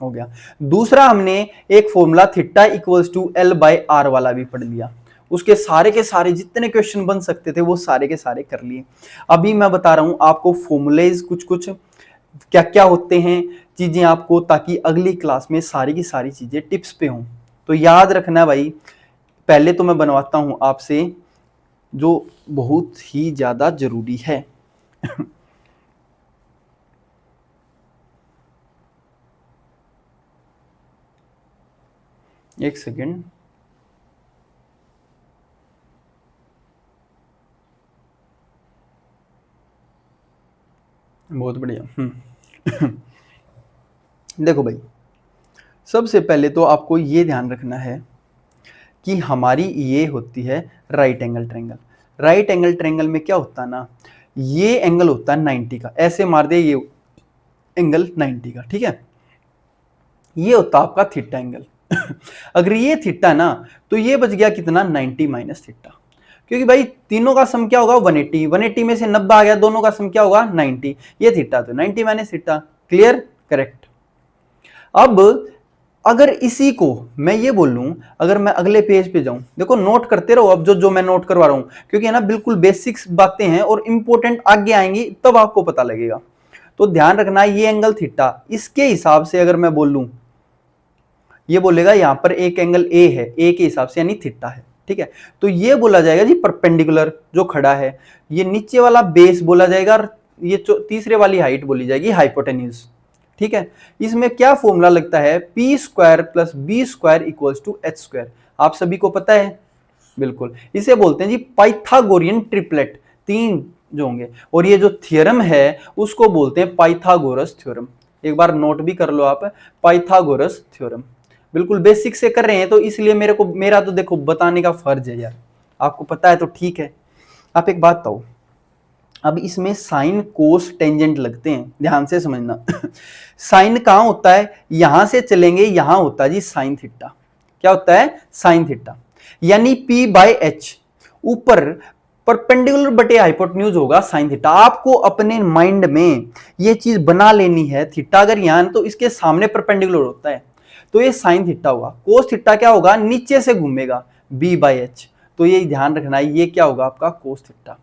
हो गया। दूसरा हमने एक formula theta equals to L by R वाला भी पढ़ लिया, उसके सारे के सारे जितने क्वेश्चन बन सकते थे वो सारे के सारे कर लिए। अभी मैं बता रहा हूं आपको फॉर्मूलेज कुछ कुछ क्या क्या होते हैं चीजें आपको, ताकि अगली क्लास में सारी की सारी चीजें टिप्स पे हों। तो याद रखना भाई, पहले तो मैं बनवाता हूं आपसे जो बहुत ही ज्यादा जरूरी है। एक सेकेंड, बहुत बढ़िया। देखो भाई, सबसे पहले तो आपको ये ध्यान रखना है कि हमारी ये होती है right angle triangle. Right angle triangle में क्या होता है ना, ये एंगल होता है 90 का, ऐसे मार दे ये एंगल 90 का, ठीक है। ये होता है आपका थीटा एंगल। अगर ये थीटा ना, तो ये बच गया कितना, 90 माइनस थीटा, क्योंकि भाई तीनों का सम क्या होगा 180, 180 में से 90 आ गया, दोनों का सम क्या होगा 90, ये थीटा, तो 90 माइनस थीटा, क्लियर, करेक्ट। अब अगर इसी को मैं ये बोल लूं, अगर मैं अगले पेज पे जाऊं, देखो नोट करते रहो अब जो जो मैं नोट करवा रहा हूं, क्योंकि है ना बिल्कुल बेसिक्स बातें हैं और इंपॉर्टेंट आगे आएंगी तब आपको पता लगेगा। तो ध्यान रखना ये एंगल थीटा, इसके हिसाब से अगर मैं बोल लूं, ये बोलेगा यहां पर एक एंगल ए है, ए के हिसाब से यानी थीटा है, ठीक है। तो ये बोला जाएगा जी परपेंडिकुलर जो खड़ा है, ये नीचे वाला बेस बोला जाएगा और ये तीसरे वाली हाइट बोली जाएगी हाइपोटेन्यूज। ठीक है। इसमें क्या फॉर्मूला लगता है, P square plus B square equals to H square, आप सभी को पता है। बिल्कुल, इसे बोलते हैं जी पाइथागोरियन ट्रिपलेट, तीन जो होंगे। और ये जो थ्योरम है उसको बोलते हैं पाइथागोरस थ्योरम। एक बार नोट भी कर लो आप, पाइथागोरस थ्योरम। बिल्कुल बेसिक से कर रहे हैं तो इसलिए मेरा तो देखो बताने का फर्ज है यार, आपको पता है तो ठीक है। आप एक बात बताओ, अब इसमें साइन कोस टेंजेंट लगते हैं, ध्यान से समझना। साइन कहां होता है, यहां से चलेंगे, यहां होता है जी साइन थीटा। क्या होता है, साइन थीटा। यानी P बाय एच ऊपर परपेंडिकुलर बटे हाइपोटेन्यूज होगा साइन थीटा। आपको अपने माइंड में ये चीज बना लेनी है, थीटा अगर यहां तो इसके सामने परपेंडिकुलर होता है तो ये साइन थीटा होगा। कोस थीटा क्या होगा, नीचे से घूमेगा B बाय एच, तो ये ध्यान रखना है, ये क्या होगा आपका कोस थीटा।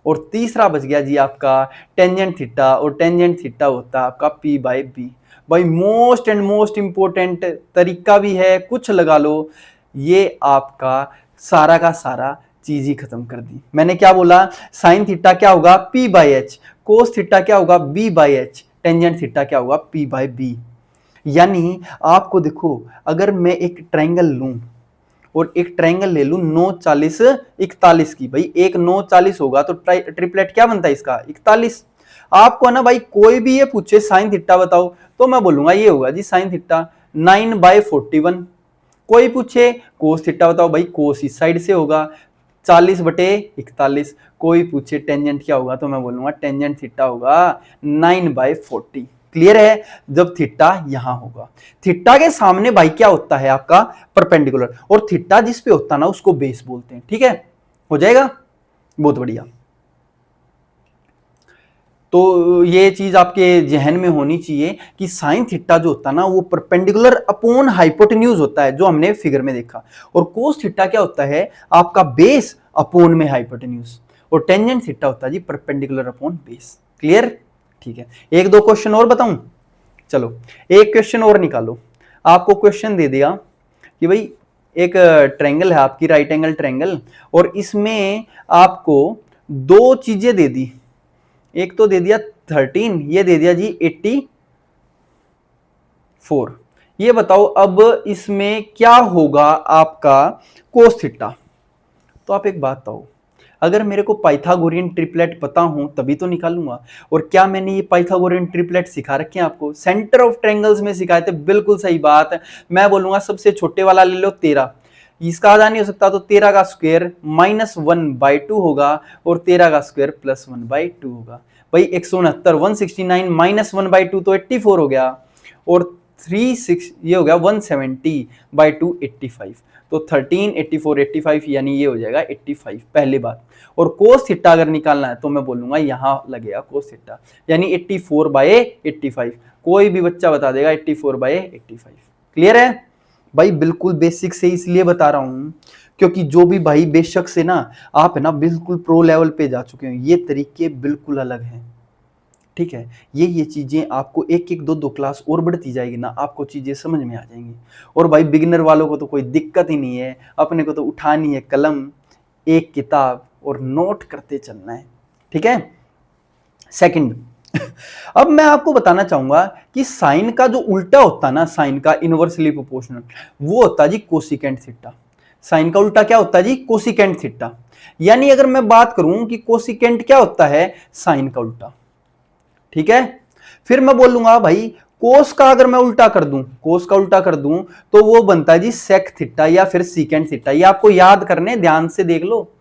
और तीसरा बच गया जी आपका टेंजेंट थीटा, और टेंजेंट थीटा होता है आपका P बाय बी। भाई मोस्ट एंड मोस्ट इंपॉर्टेंट तरीका भी है, कुछ लगा लो, ये आपका सारा का सारा चीज ही खत्म कर दी। मैंने क्या बोला, साइन थीटा क्या होगा P by H, cos theta क्या होगा B by H, tangent theta क्या होगा P बाय बी। यानी आपको देखो, अगर मैं एक ट्रायंगल लूं और एक ट्रायंगल ले लूं 9 40 41 की, भाई एक 9 40 होगा तो ट्रिपलेट क्या बनता है इसका 41। आपको ना भाई कोई भी ये पूछे साइन थीटा बताओ तो मैं बोलूंगा ये होगा जी साइन थीटा 9/41। कोई पूछे कोस थीटा बताओ, भाई कोस इस साइड से होगा 40/41। कोई पूछे टेंजेंट क्या होगा तो मैं बोलूंगा टेंजेंट थीटा होगा 9/40। क्लियर है, जब थीटा यहां होगा, थीटा के सामने भाई क्या होता है आपका परपेंडिकुलर, और थीटा जिस पे होता है ना उसको बेस बोलते हैं। ठीक है, हो जाएगा, बहुत बढ़िया। तो ये चीज आपके जहन में होनी चाहिए कि साइन थीटा जो होता है ना वो परपेंडिकुलर अपॉन हाइपोटेन्यूज होता है, जो हमने फिगर में देखा। और कोस थीटा क्या होता है आपका बेस अपॉन में हाइपोटेन्यूज, और टेंजेंट थीटा होता है जी परपेंडिकुलर अपॉन बेस। क्लियर, ठीक है। एक दो क्वेश्चन और बताऊं, चलो एक क्वेश्चन और निकालो। आपको क्वेश्चन दे दिया कि भाई एक ट्रायंगल है आपकी, राइट एंगल ट्रायंगल, और इसमें आपको दो चीजें दे दी, एक तो दे दिया 13, ये दे दिया जी 84। ये बताओ अब इसमें क्या होगा आपका कोस थीटा। तो आप एक बात बताओ, अगर मेरे को पाइथागोरियन ट्रिपलेट पता हूं तभी तो निकालूंगा। और क्या मैंने ये पाइथागोरियन ट्रिपलेट सिखा रखे हैं आपको, सेंटर ऑफ ट्रायंगल्स में सिखाए थे, बिल्कुल सही बात है। मैं बोलूंगा सबसे छोटे वाला ले लो 13, इसका आधा नहीं हो सकता तो 13 का स्क्वायर -1/2 होगा, और 13 का स्क्वायर +1/2 होगा। भाई 169 169 -1/2 तो 84 हो गया, और 36 ये हो गया 170/2 85। तो 13 84 85 यानी ये हो जाएगा 85 पहली बात। और कोस थीटा अगर निकालना है तो मैं बोलूंगा यहां लगेगा कोस थीटा, यानी 84/85। कोई भी बच्चा बता देगा 84/85। क्लियर है भाई, बिल्कुल बेसिक से इसलिए बता रहा हूं क्योंकि जो भी भाई बेशक से ना आप है ना बिल्कुल प्रो लेवल पे जा चुके हो, ये तरीके बिल्कुल अलग हैं। ठीक है, ये चीजें आपको एक एक दो दो क्लास और बढ़ती जाएगी ना, आपको चीजें समझ में आ जाएंगी। और भाई बिगिनर वालों को तो कोई दिक्कत ही नहीं है, अपने को तो उठानी है कलम, एक किताब और नोट करते चलना है। ठीक है, सेकंड, अब मैं आपको बताना चाहूंगा कि साइन का जो उल्टा होता है ना, साइन का इनवर्सली प्रोपोर्शनल, वो होता है जी कोसिकेंट थीटा। साइन का उल्टा क्या होता है जी कोसिकेंट थीटा। यानी अगर मैं बात करूं कि कोसिकेंट क्या होता है, साइन का उल्टा। ठीक है, फिर मैं बोलूंगा भाई कोस का अगर मैं उल्टा कर दूं, कोस का उल्टा कर दूं तो वो बनता है जी सेक थीटा या फिर सीकेंट थीटा। ये आपको याद करने, ध्यान से देख लो।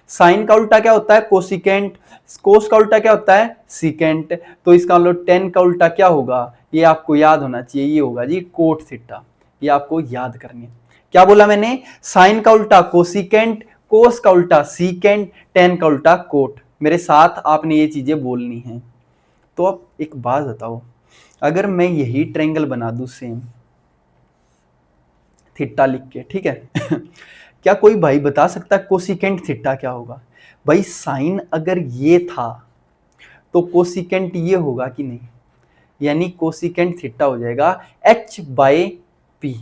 साइन का उल्टा क्या होता है कोसिकेंट, कोस का उल्टा क्या होता है सीकेंट, तो इसका मतलब टेन का उल्टा क्या होगा, ये आपको याद होना चाहिए, ये होगा जी कोट थीटा। ये आपको याद करनी है। क्या बोला मैंने, साइन का उल्टा कोसिकेंट, कोस का उल्टा सीकेंट, टेन का उल्टा कोट। मेरे साथ आपने ये चीजें बोलनी है। तो अब एक बात बताओ, अगर मैं यही ट्रायंगल बना दूं सेम थीटा लिख के, ठीक है, क्या कोई भाई बता सकता है कोसिकेंट थीटा क्या होगा। भाई साइन अगर ये था तो कोसिकेंट ये होगा कि नहीं, यानी कोसिकेंट थीटा हो जाएगा h/p।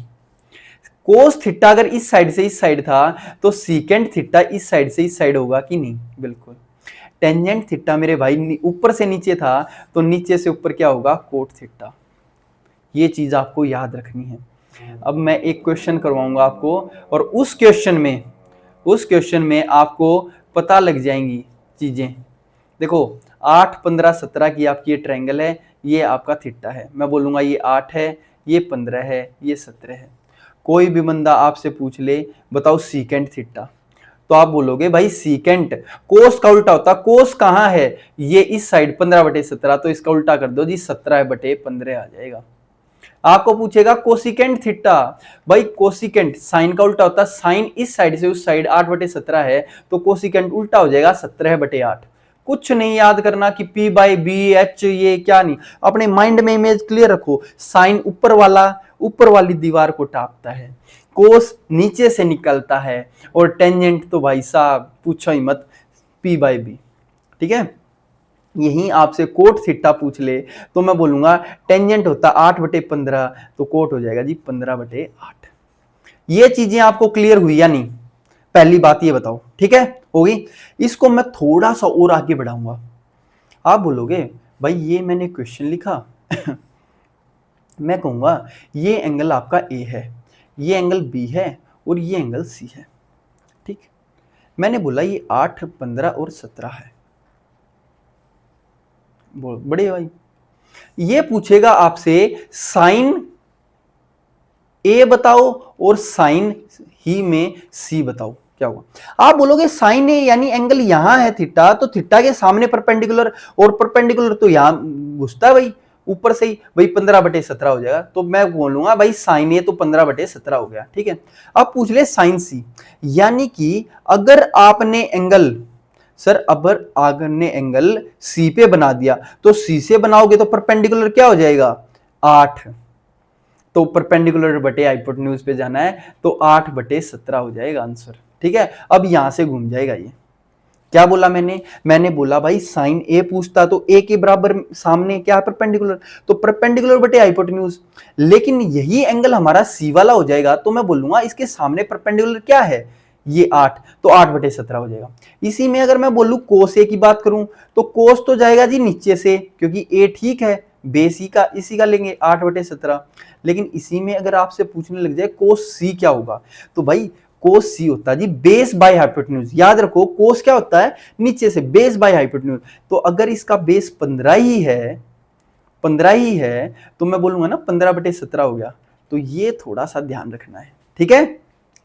कोस थीटा अगर इस साइड से इस साइड था तो सीकेंट थीटा इस साइड से इस साइड होगा कि नहीं? बिल्कुल। टेंजेंट थीटा मेरे भाई ऊपर से नीचे था तो नीचे से ऊपर क्या होगा? Cot theta. ये चीज आपको याद रखनी है। अब मैं एक क्वेश्चन करवाऊंगा आपको और उस क्वेश्चन में आपको पता लग जाएंगी चीजें। देखो 8, 15, 17 की आपकी ये ट्रायंगल है, ये आपका थीटा है। मैं बोलूंगा ये 8 है, ये 15 है, ये 17 है। कोई भी बंदा आपसे पूछ ले बताओ सीकेंट थीटा, तो आप बोलोगे भाई सीकेंट कोस का उल्टा होता। कोस कहां है? ये इस साइड 15/17, तो इसका उल्टा कर दो जी 17/15 आ जाएगा। आपको पूछेगा कोसिकेंट थीटा, भाई कोसिकेंट साइन का उल्टा होता। साइन इस साइड से उस साइड 8/17 है, तो कोसिकेंट उल्टा हो जाएगा 17/8। कुछ नहीं याद करना कि P/B/H ये क्या नहीं, अपने माइंड में इमेज क्लियर रखो। साइन ऊपर वाली दीवार को टापता है, कोस नीचे से निकलता है, और टेंजेंट तो भाई साहब पूछो ही मत, P/B। ठीक है, यही आपसे कोट थीटा पूछ ले तो मैं बोलूंगा टेंजेंट होता 8/15, तो कोट हो जाएगा जी 15/8। ये चीजें आपको क्लियर हुई या नहीं? पहली बात ये बताओ, ठीक है, होगी। इसको मैं थोड़ा सा और आगे बढ़ाऊंगा। आप बोलोगे भाई ये मैंने क्वेश्चन लिखा मैं कहूंगा ये एंगल आपका ए है, ये एंगल बी है, और ये एंगल सी है। ठीक, मैंने बोला ये 8, 15 और 17 है। बड़े भाई ये पूछेगा आपसे साइन ए बताओ और साइन ही में सी बताओ, क्या होगा? आप बोलोगे साइन ए यानी एंगल यहां है थीटा, तो थीटा के सामने परपेंडिकुलर, और परपेंडिकुलर तो यहां घुसता है भाई ऊपर से ही, भाई 15/17 हो जाएगा। तो मैं बोलूंगा भाई साइन ए तो 15/17 हो गया। ठीक है, अब पूछ ले साइन सी, यानी कि अगर आपने एंगल आपने एंगल सी पे बना दिया, तो सी से बनाओगे तो परपेंडिकुलर क्या हो जाएगा? 8, तो परपेंडिकुलर बटे हाइपोटेन्यूज पे जाना है, तो 8/17 हो जाएगा आंसर। ठीक है, अब यहां से घूम जाएगा ये। क्या बोला मैंने बोला भाई साइन ए पूछता तो ए के बराबर सामने क्या है? परपेंडिकुलर, तो परपेंडिकुलर बटे हाइपोटेन्यूज। लेकिन यही एंगल हमारा सी वाला हो जाएगा, तो मैं बोलूंगा इसके सामने परपेंडिकुलर क्या है? ये 8, तो 8/17 हो जाएगा। इसी में अगर मैं बोलूं कोस ए की बात करूं, तो कोस तो जाएगा जी नीचे से, क्योंकि ए ठीक है, बेस इसी का लेंगे 8/17। लेकिन इसी में अगर आपसे पूछने लग जाए कोस सी क्या होगा, तो भाई कोस सी होता है जी बेस बाय हाइपोटेन्यूज। याद रखो कोस क्या होता है? नीचे से, बेस बाय हाइपोटेन्यूज। तो अगर इसका बेस 15 ही है तो मैं बोलूंगा ना 15/17 हो गया। तो ये थोड़ा सा ध्यान रखना है। ठीक है,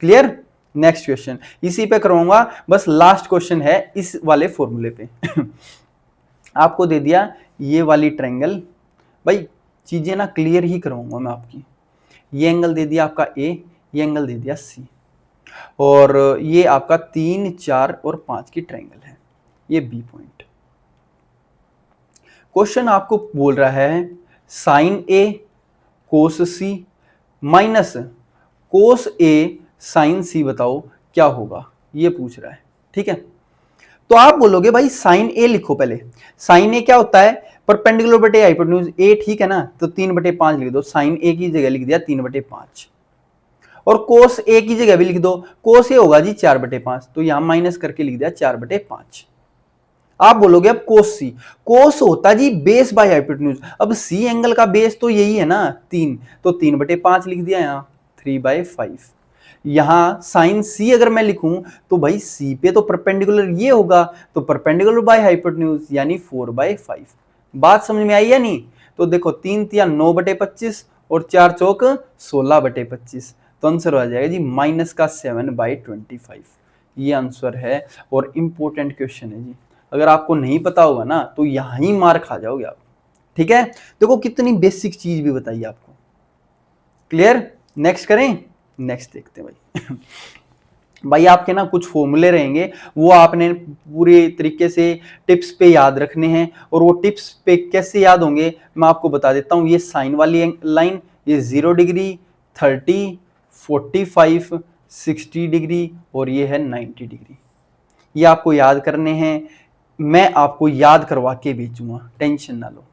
क्लियर? नेक्स्ट क्वेश्चन इसी पे करवाऊंगा, बस लास्ट क्वेश्चन है इस वाले फॉर्मूले पे। आपको दे दिया ये वाली ट्रायंगल, भाई चीजें ना क्लियर ही करवाऊंगा मैं आपकी। ये एंगल दे दिया आपका ए, ये एंगल दे दिया सी, और ये आपका 3, 4 और 5 की ट्रायंगल है, ये बी पॉइंट। क्वेश्चन आपको बोल रहा है साइन ए कोस सी माइनस कोस ए साइन सी बताओ क्या होगा, ये पूछ रहा है। ठीक है, तो आप बोलोगे भाई साइन ए लिखो पहले। साइन ए क्या होता है? परपेंडिकुलर बटे हाइपोटेन्यूज। ए ठीक है ना, तो 3/5 लिख दो। साइन ए की जगह लिख दिया 3/5, और कोस ए की जगह भी लिख दो। कोस ए होगा जी 4/5, तो यहां माइनस करके लिख दिया 4/5। आप बोलोगे अब कोस होता जी बेस बाय हाइपोटेन्यूज। अब सी एंगल का बेस तो यही है ना 3, तो 3/5 लिख दिया, यहां 3/5। यहां साइन सी अगर मैं लिखूं तो भाई सी पे तो परपेंडिकुलर ये होगा, तो परपेंडिकुलर बाय हाइपोटेन्यूज यानी 4/5। बात समझ में आई या नहीं? तो देखो 3 तिया 9/25 और 4 चौक 16/25, तो आंसर आ जाएगा जी माइनस का 7/25। ये आंसर है, और इंपॉर्टेंट क्वेश्चन है जी। अगर आपको नहीं पता होगा ना तो यहां ही मार खा जाओगे आप। ठीक है, देखो कितनी बेसिक चीज भी बताइए आपको। क्लियर? नेक्स्ट करें? नेक्स्ट देखते हैं भाई। भाई आपके ना कुछ फॉर्मूले रहेंगे, वो आपने पूरे तरीके से टिप्स पे याद रखने हैं, और वो टिप्स पे कैसे याद होंगे मैं आपको बता देता हूं। ये साइन वाली लाइन, ये 0 डिग्री, 30, 45, 60 डिग्री, और ये है 90 डिग्री। ये आपको याद करने हैं, मैं आपको याद करवा के भेजूंगा, टेंशन ना लो।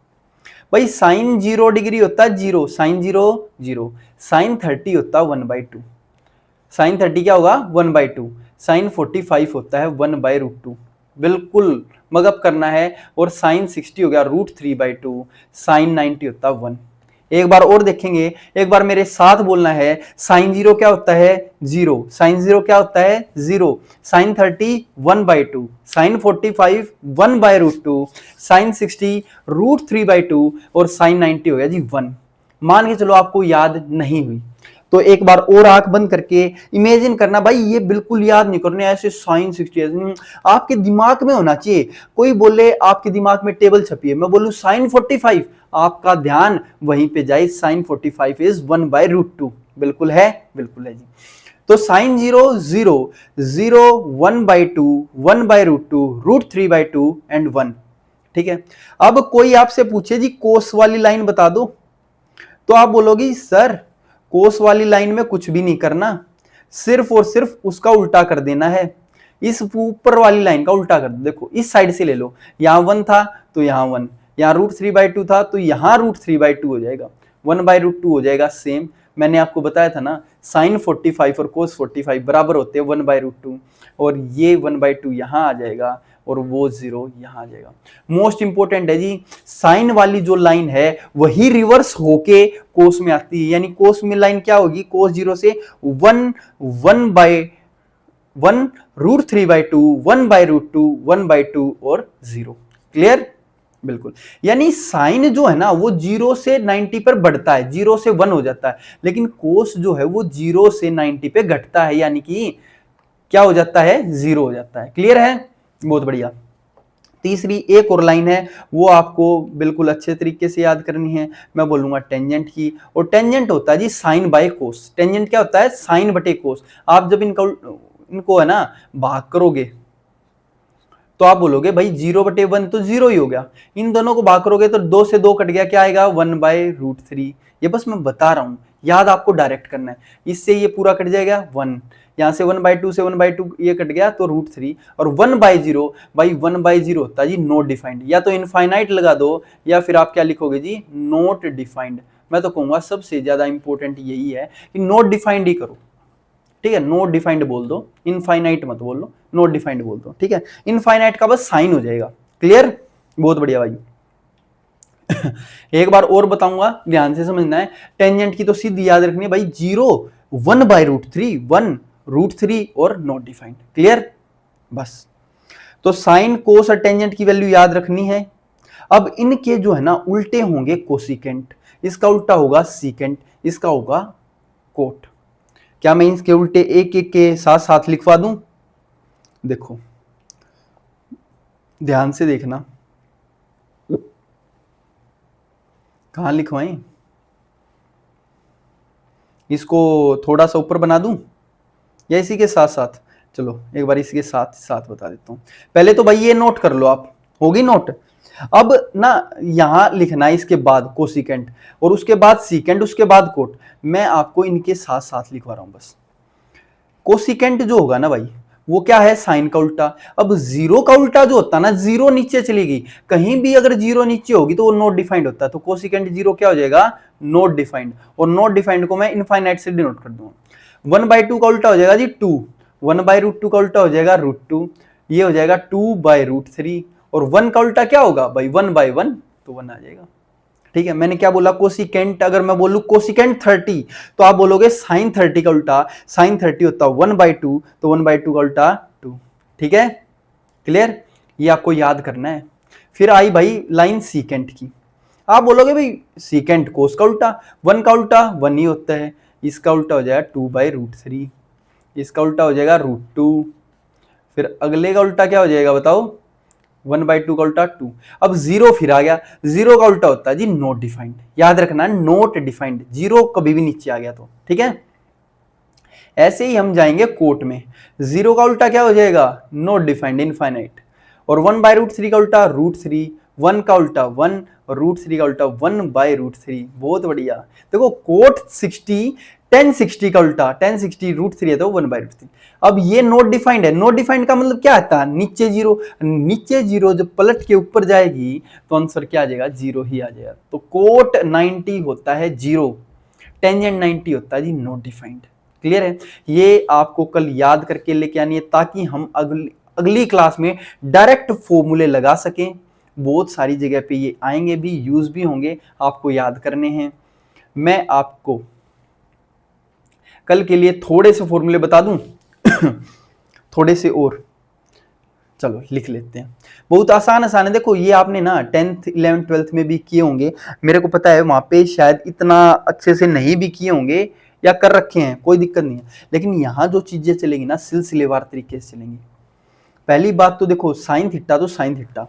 भाई साइन 0 डिग्री होता है 0, साइन 0 0, साइन 30 होता है 1/2, साइन 30 क्या होगा 1/2, साइन 45 होता है 1/√2, बिल्कुल मगअप करना है। और साइन 60 हो गया √3/2, साइन 90 होता है 1। एक बार और देखेंगे, एक बार मेरे साथ बोलना है, साइन 0 क्या होता है 0, साइन 0 क्या होता है 0, साइन 30 1/2, साइन 45 1/√2, साइन 60 √3/2 और साइन 90 हो गया जी 1। मान के चलो आपको याद नहीं हुई तो एक बार और आंख बंद करके इमेजिन करना, भाई ये बिल्कुल याद नहीं करने ऐसे साइन 60 आपके दिमाग में होना चाहिए। कोई बोले आपके दिमाग में टेबल छपी है, मैं बोलूं साइन 45, आपका ध्यान वहीं पे जाए, साइन 45 इज 1/√2, बिल्कुल है जी। तो साइन 0 0 0 1/2 1/√2 √3/2 एंड 1। ठीक है, अब कोई आपसे पूछे जी कोस वाली लाइन बता दो, तो आप बोलोगे सर कोस वाली लाइन में कुछ भी नहीं करना, सिर्फ और सिर्फ उसका उल्टा कर देना है, इस ऊपर वाली लाइन का उल्टा कर दो। देखो इस साइड से ले लो, यहां 1 था तो यहां 1, यहां √3/2 था तो यहां √3/2 हो जाएगा, 1/√2 हो जाएगा। सेम मैंने आपको बताया था ना, साइन 45 और कोस 45 बराबर होते हैं 1/√2, और ये 1/2 यहां आ जाएगा और वो 0 यहां आ जाएगा। मोस्ट इंपोर्टेंट है जी, साइन वाली जो लाइन है वही रिवर्स होके कोस में आती है, यानी कोस में लाइन क्या होगी, कोस 0 से 1 √3/2 1/√2 1/2 और 0। क्लियर, बिल्कुल। यानी साइन जो है ना वो 0 से 90 पर बढ़ता है, 0 से 1 हो जाता है, लेकिन कोस जो है वो 0 से 90 पे घटता है, यानी कि क्या हो जाता है 0 हो जाता है। क्लियर है, बहुत बढ़िया। तीसरी एक और लाइन है, वो आपको बिल्कुल अच्छे तरीके से याद करनी है, मैं बोलूंगा टेंजेंट की। और टेंजेंट होता है जी साइन बाय कोस। टेंजेंट क्या होता है, साइन बटे कोस। आप जब इनको है ना भाग करोगे तो आप बोलोगे भाई 0/1 तो 0 ही हो गया, इन दोनों को भाग करोगे तो 2 से 2 कट गया, क्या आएगा 1/√3। ये बस मैं बता रहा हूं, याद आपको डायरेक्ट करना है। इससे ये पूरा कट जाएगा 1, यहां से 1/2 से 1/2 ये कट गया तो √3, और 1/0, भाई 1/0 होता है जी नॉट डिफाइंड, या तो इनफाइनाइट लगा दो या फिर आप क्या लिखोगे जी नॉट डिफाइंड। मैं तो कहूंगा सबसे ज्यादा इंपॉर्टेंट यही है कि नॉट डिफाइंड ही करो। ठीक है, नॉट डिफाइंड बोल दो, इनफाइनाइट मत बोल दो, नॉट डिफाइंड बोल दो। ठीक है, इनफाइनाइट का बस साइन हो जाएगा। क्लियर, बहुत बढ़िया भाई। एक बार और बताऊंगा, ध्यान से समझना है। टेंजेंट की तो सीधी याद रखनी है भाई, 0 1/√3 1√3 और नॉट डिफाइंड। क्लियर, बस। तो साइन कोस और टेंजेंट की वैल्यू याद रखनी है। अब इनके जो है ना उल्टे होंगे कोसिकेंट, इसका उल्टा होगा सीकेंट, इसका होगा कोट। क्या मैं इसके उल्टे एक एक के साथ साथ लिखवा दूं? देखो ध्यान से देखना, कहां लिखवाएं, इसको थोड़ा सा ऊपर बना दूं या इसी के साथ साथ? चलो एक बार इसी के साथ साथ बता देता हूं। पहले तो भाई ये नोट कर लो, आप होगी नोट। अब ना यहां लिखना है इसके बाद कोसिकेंट, और उसके बाद सीकेंट, उसके बाद कोट। मैं आपको इनके साथ साथ लिखवा रहा हूं बस। कोसिकेंट जो होगा ना भाई वो क्या है, साइन का उल्टा। अब 0 का उल्टा जो होता है ना, 0 नीचे चली गई, कहीं भी अगर 0 नीचे होगी तो वो नॉट डिफाइंड होता है, तो कोसिकेंट 0 क्या हो जाएगा, नॉट डिफाइंड। और नॉट डिफाइंड को मैं इनफाइनाइट से डिनोट कर दूंगा। 1/2 का उल्टा हो जाएगा जी 2, 1/√2 का उल्टा हो जाएगा √2, ये हो जाएगा 2/√3, और 1 का उल्टा क्या होगा भाई 1/1, तो 1 आ जाएगा। ठीक है, मैंने क्या बोला, कोसिकेंट। अगर मैं बोलूं कोसिकेंट 30 तो आप बोलोगे साइन 30 का उल्टा, साइन 30 होता 1/2, तो 1/2 का उल्टा 2। ठीक है, क्लियर, ये आपको याद करना है। फिर आई भाई लाइन सीकेंट की। आप बोलोगे भाई सीकेंट कोस का उल्टा, 1 का उल्टा 1 ही होता है, इसका उल्टा हो जाएगा 2/√3, इसका उल्टा हो जाएगा √2, फिर अगले का उल्टा क्या हो जाएगा बताओ, 1/2 का उल्टा 2। अब 0 फिर आ गया, 0 का उल्टा होता है जी नॉट डिफाइंड। याद रखना है नॉट डिफाइंड, 0 कभी भी नीचे आ गया तो। ठीक है, ऐसे ही हम जाएंगे कोट में। 0 का उल्टा क्या हो जाएगा, नॉट डिफाइंड इनफाइनाइट, और 1/√3 का उल्टा √3, 1 का उल्टा 1 और √3 का उल्टा 1/√3। बहुत बढ़िया। देखो कोट 60 1060 का उल्टा 1060 √3 है तो 1/√3। अब ये नॉट डिफाइंड है, नॉट डिफाइंड का मतलब क्या आता है, नीचे 0, नीचे 0 जब पलट के ऊपर जाएगी तो आंसर क्या आ जाएगा, 0 ही आ जाएगा। तो कोट 90 होता है 0, टेंजेंट 90 होता है जी नॉट डिफाइंड। क्लियर है? ये आपको कल याद करके लेके आनी है ताकि हम अगली क्लास में डायरेक्ट फॉर्मूले लगा सकें। बहुत सारी जगह पे ये आएंगे भी, यूज भी होंगे, आपको याद करने हैं। मैं आपको कल के लिए थोड़े से फॉर्मूले बता दूं थोड़े से और, चलो लिख लेते हैं। बहुत आसान आसान है। देखो ये आपने ना 10th 11th 12th में भी किए होंगे, मेरे को पता है वहां पे शायद इतना अच्छे से नहीं भी किए होंगे या कर रखे हैं, कोई दिक्कत नहीं है। लेकिन यहाँ जो चीजें चलेंगी ना सिलसिलेवार तरीके से चलेंगी। पहली बात तो देखो साइन थीटा तो sine theta,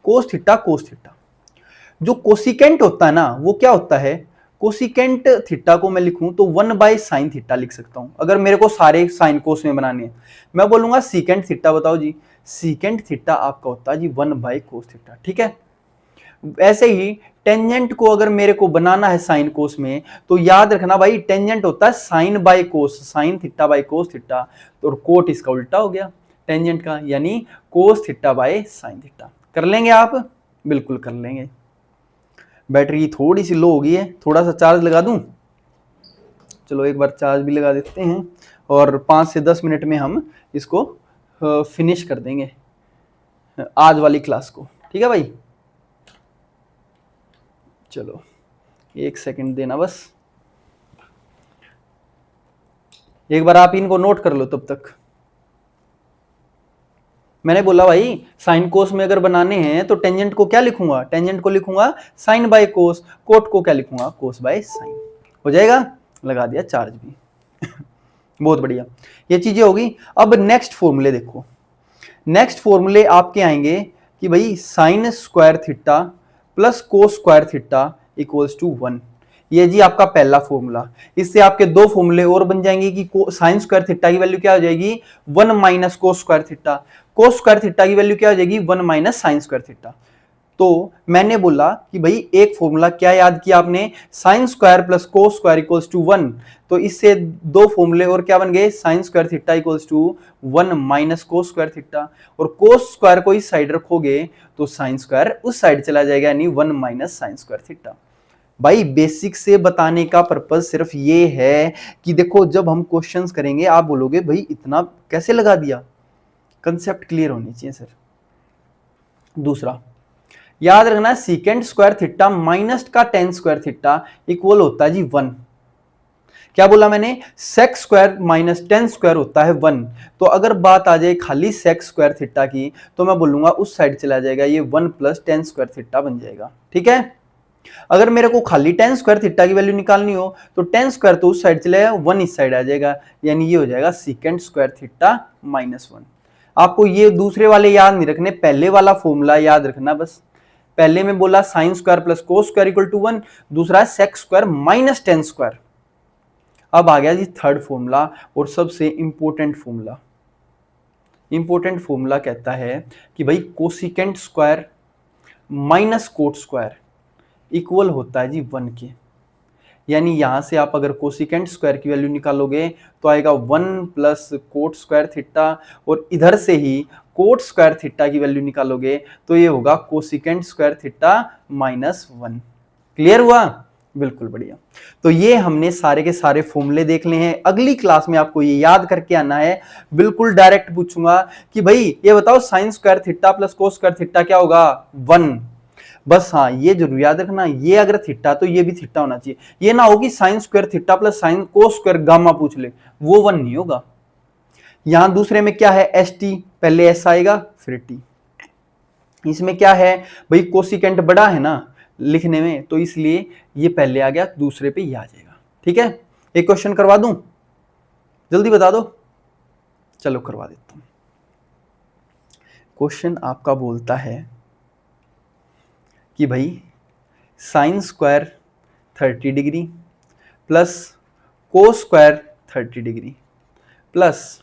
cos theta cos theta. जो कोसिकेंट होता है ना वो क्या होता है, कोसिकेंट थीटा को मैं लिखूं तो 1/sin थीटा लिख सकता हूं। अगर मेरे को सारे साइन कोस में बनाने हैं, मैं बोलूंगा सीकेंट थीटा बताओ जी, सीकेंट थीटा आपका होता है जी 1/cos थीटा। ठीक है, ऐसे ही टेंजेंट को अगर मेरे को बनाना है साइन कोस में तो याद रखना भाई टेंजेंट होता है sine by cos, sine theta by cos theta. तो कोट इसका उल्टा हो गया टेंजेंट का, यानी cos theta by sine theta. कर लेंगे आप? बिल्कुल कर लेंगे। बैटरी थोड़ी सी लो हो गई है, थोड़ा सा चार्ज लगा दूं? चलो एक बार चार्ज भी लगा देते हैं और 5 से 10 मिनट में हम इसको फिनिश कर देंगे आज वाली क्लास को। ठीक है भाई, चलो 1 सेकंड देना बस, एक बार आप इनको नोट कर लो तब तक। मैंने बोला भाई साइन कोस में अगर बनाने हैं तो टेंजेंट को क्या लिखूंगा, टेंजेंट को लिखूंगा साइन बाय कोस, कोट को क्या लिखूंगा, कोस बाय साइन। हो जाएगा? लगा दिया चार्ज भी बहुत बढ़िया, ये चीजें होगी। अब नेक्स्ट फॉर्मूले देखो, नेक्स्ट फॉर्मूले आपके आएंगे कि भाई sine square theta plus cos square theta equals to 1। ये जी आपका पहला फॉर्मूला। इससे आपके दो फॉर्मूले और बन जाएंगे कि साइन स्क्वायर थीटा की वैल्यू क्या हो जाएगी, 1 माइनस कोस स्क्वायर थीटा, कोस स्क्वायर थीटा की वैल्यू क्या हो जाएगी, 1 माइनस साइन स्क्वायर थीटा। तो मैंने बोला कि भाई एक फॉर्मूला क्या याद किया आपने, sine square plus cos square equals to 1। तो इससे दो फॉर्मूले और क्या बन गए, sine square theta equals to 1 minus cos square theta, और कोस स्क्वायर को इस साइड रखोगे तो साइन स्क्वायर उस साइड चला जाएगा, यानी 1 माइनस साइन स्क्वायर थीटा। भाई बेसिक से बताने का पर्पज सिर्फ ये है कि देखो जब हम क्वेश्चंस करेंगे आप बोलोगे भाई इतना कैसे लगा दिया, कंसेप्ट क्लियर होनी चाहिए सर। दूसरा याद रखना, सीकेंट स्क्वायर थीटा माइनस का टेन स्क्वायर थीटा इक्वल होता है जी 1। क्या बोला मैंने, sec square minus tan square होता है 1। तो अगर बात आ जाए खाली सेक स्क्वायर थीटा की तो मैं बोलूंगा उस साइड चला जाएगा, ये 1 प्लस टेन स्क्वायर थीटा बन जाएगा। ठीक है, अगर मेरे को खाली टेन स्क्वायर थीटा की वैल्यू निकालनी हो तो टेन स्क्वायर तो उस साइड चलेगा, 1 इस साइड आ जाएगा, यानी ये हो जाएगा सीकेंट स्क्वायर थीटा माइनस 1। आपको ये दूसरे वाले याद नहीं रखने, पहले वाला फॉर्मूला याद रखना बस। पहले में बोला sine square plus cos square equal to 1, दूसरा है sec square minus tan square. अब आ गया जी थर्ड फॉर्मूला और सबसे इंपॉर्टेंट फॉर्मूला। इंपॉर्टेंट फॉर्मूला कहता है कि भाई cosecant square minus cot square equal होता है जी 1 के। यानी यहां से आप अगर कोसिकेंट स्क्वायर की वैल्यू निकालोगे तो आएगा 1 प्लस कोट स्क्वायर थीटा, और इधर से ही कोट स्क्वायर थीटा की वैल्यू निकालोगे तो ये होगा cosecant square theta minus 1। Clear हुआ? बिल्कुल बढ़िया। तो ये हमने सारे के सारे फॉर्मूले देख ले हैं। अगली क्लास में आपको ये याद करके आना है, बिल्कुल डायरेक्ट पूछूंगा कि भाई ये बताओ sign square theta plus cos square theta क्या होगा, 1। बस हाँ ये जरूर याद रखना, ये अगर थीटा तो ये भी थीटा होना चाहिए। ये ना हो कि sign square theta plus sine cos square gamma पूछ ले, वो 1 नहीं होगा। यहां दूसरे में क्या है, एस टी, पहले एस आएगा फिर टी। इसमें क्या है भाई, कोसिकेंट बड़ा है ना लिखने में, तो इसलिए ये पहले आ गया, दूसरे पे ये आ जाएगा। ठीक है, एक क्वेश्चन करवा दूं, जल्दी बता दो। चलो करवा देता हूं। क्वेश्चन आपका बोलता है कि भाई sine square 30 degree plus cos square 30 degree plus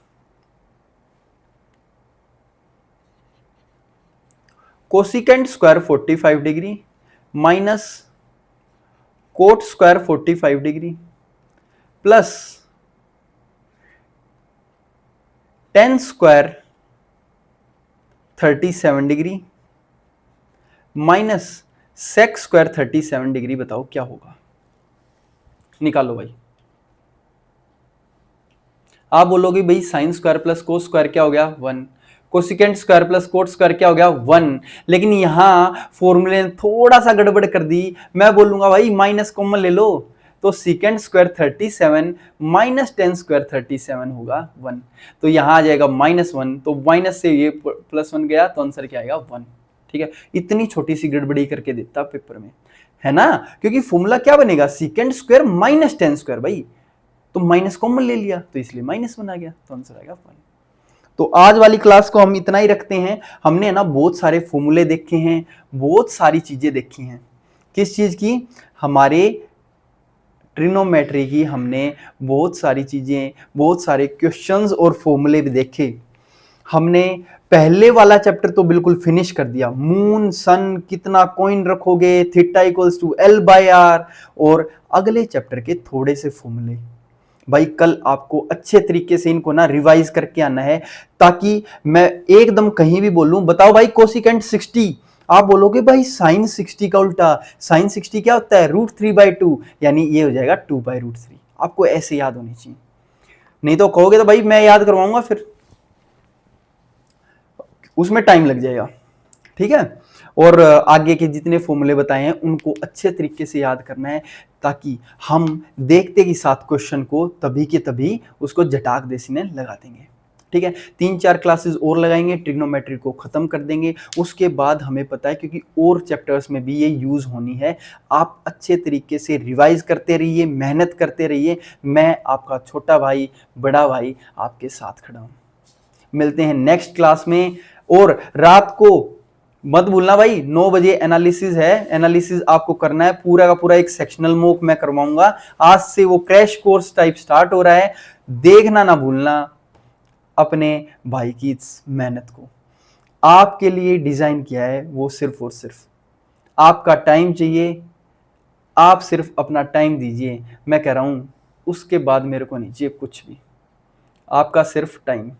cosecant square 45 degree minus cot square 45 degree plus tan square 37 degree minus sec square 37 degree, बताओ क्या होगा, निकालो भाई। आप बोलोगे भाई sine square plus cos square क्या हो गया 1, cosecant square plus cot square क्या हो गया 1। लेकिन यहां फॉर्मूले ने थोड़ा सा गड़बड़ कर दी, मैं बोलूंगा भाई माइनस कॉमन ले लो, तो secant square 37 minus tan square 37 होगा 1। तो यहां आ जाएगा -1, तो माइनस से ये +1 गया तो आंसर क्या आएगा 1। ठीक है, इतनी छोटी सी गड़बड़ी करके देता पेपर में, है ना, क्योंकि फॉर्मूला क्या बनेगा secant square minus tan square, भाई तो माइनस कॉमन ले लिया तो इसलिए -1 आ गया, तो आंसर आएगा 1। तो आज वाली क्लास को हम इतना ही रखते हैं। हमने ना बहुत सारे फॉर्मूले देखे हैं, बहुत सारी चीजें देखी हैं। किस चीज की? हमारे ट्रिग्नोमेट्री की हमने बहुत सारी चीजें, बहुत सारे क्वेश्चंस और फॉर्मूले भी देखे। हमने पहले वाला चैप्टर तो बिल्कुल फिनिश कर दिया, मून सन कितना कॉइन रखोगे, थीटा इक्वल्स टू L/R, और अगले चैप्टर के थोड़े से फॉर्मूले। भाई कल आपको अच्छे तरीके से इनको ना रिवाइज करके आना है, ताकि मैं एकदम कहीं भी बोलूं बताओ भाई कोसिकेंट 60, आप बोलोगे भाई साइन 60 का उल्टा, साइन 60 क्या होता है √3/2, यानी ये हो जाएगा 2/√3। आपको ऐसे याद होनी चाहिए, नहीं तो कहोगे तो भाई मैं याद करवाऊंगा, फिर उसमें टाइम लग जाएगा। ठीक है, और आगे के जितने फॉर्मूले बताए हैं उनको अच्छे तरीके से याद करना है, ताकि हम देखते के साथ क्वेश्चन को तभी के तभी उसको झटाक देसी लगा देंगे। ठीक है, 3-4 क्लासेस और लगाएंगे, ट्रिग्नोमेट्री को खत्म कर देंगे। उसके बाद हमें पता है, क्योंकि और चैप्टर्स में भी ये यूज होनी है, आप अच्छे तरीके से रिवाइज करते रहिए, मेहनत करते रहिए। मैं आपका छोटा भाई, बड़ा भाई आपके साथ खड़ा हूं। मिलते हैं नेक्स्ट क्लास में, और रात को मत भूलना भाई 9 बजे एनालिसिस है, एनालिसिस आपको करना है, पूरा का पूरा एक सेक्शनल मॉक मैं करवाऊंगा। आज से वो क्रैश कोर्स टाइप स्टार्ट हो रहा है, देखना ना भूलना अपने भाई की इस मेहनत को। आपके लिए डिजाइन किया है वो सिर्फ और सिर्फ आपका टाइम चाहिए, आप सिर्फ अपना टाइम दीजिए, मैं कह रहा हूं उसके बाद मेरे को नहीं चाहिए कुछ भी, आपका सिर्फ टाइम।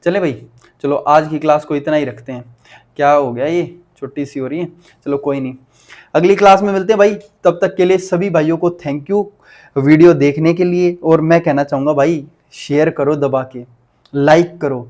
चले भाई, चलो आज की क्लास को इतना ही रखते हैं। क्या हो गया, ये छोटी सी हो रही है, चलो कोई नहीं, अगली क्लास में मिलते हैं भाई। तब तक के लिए सभी भाइयों को थैंक यू वीडियो देखने के लिए। और मैं कहना चाहूंगा भाई शेयर करो दबा के, लाइक करो,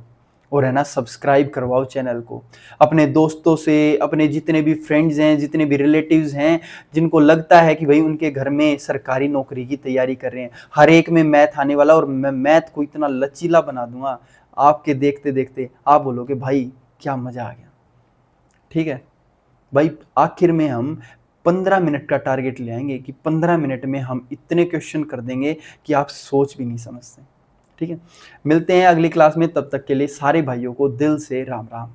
और है ना सब्सक्राइब करवाओ चैनल को अपने दोस्तों से, अपने जितने भी फ्रेंड्स हैं, जितने भी रिलेटिव्स हैं, जिनको लगता है कि भाई उनके घर में सरकारी नौकरी की तैयारी कर रहे हैं। हर एक में मैथ आने वाला, और मैं मैथ को इतना लचीला बना दूंगा, आपके देखते देखते आप बोलोगे भाई क्या मजा आ गया। ठीक है भाई, आखिर में हम 15 मिनट का टारगेट ले आएंगे कि 15 मिनट में हम इतने क्वेश्चन कर देंगे कि आप सोच भी नहीं समझते। ठीक है, मिलते हैं अगली क्लास में, तब तक के लिए सारे भाइयों को दिल से राम राम।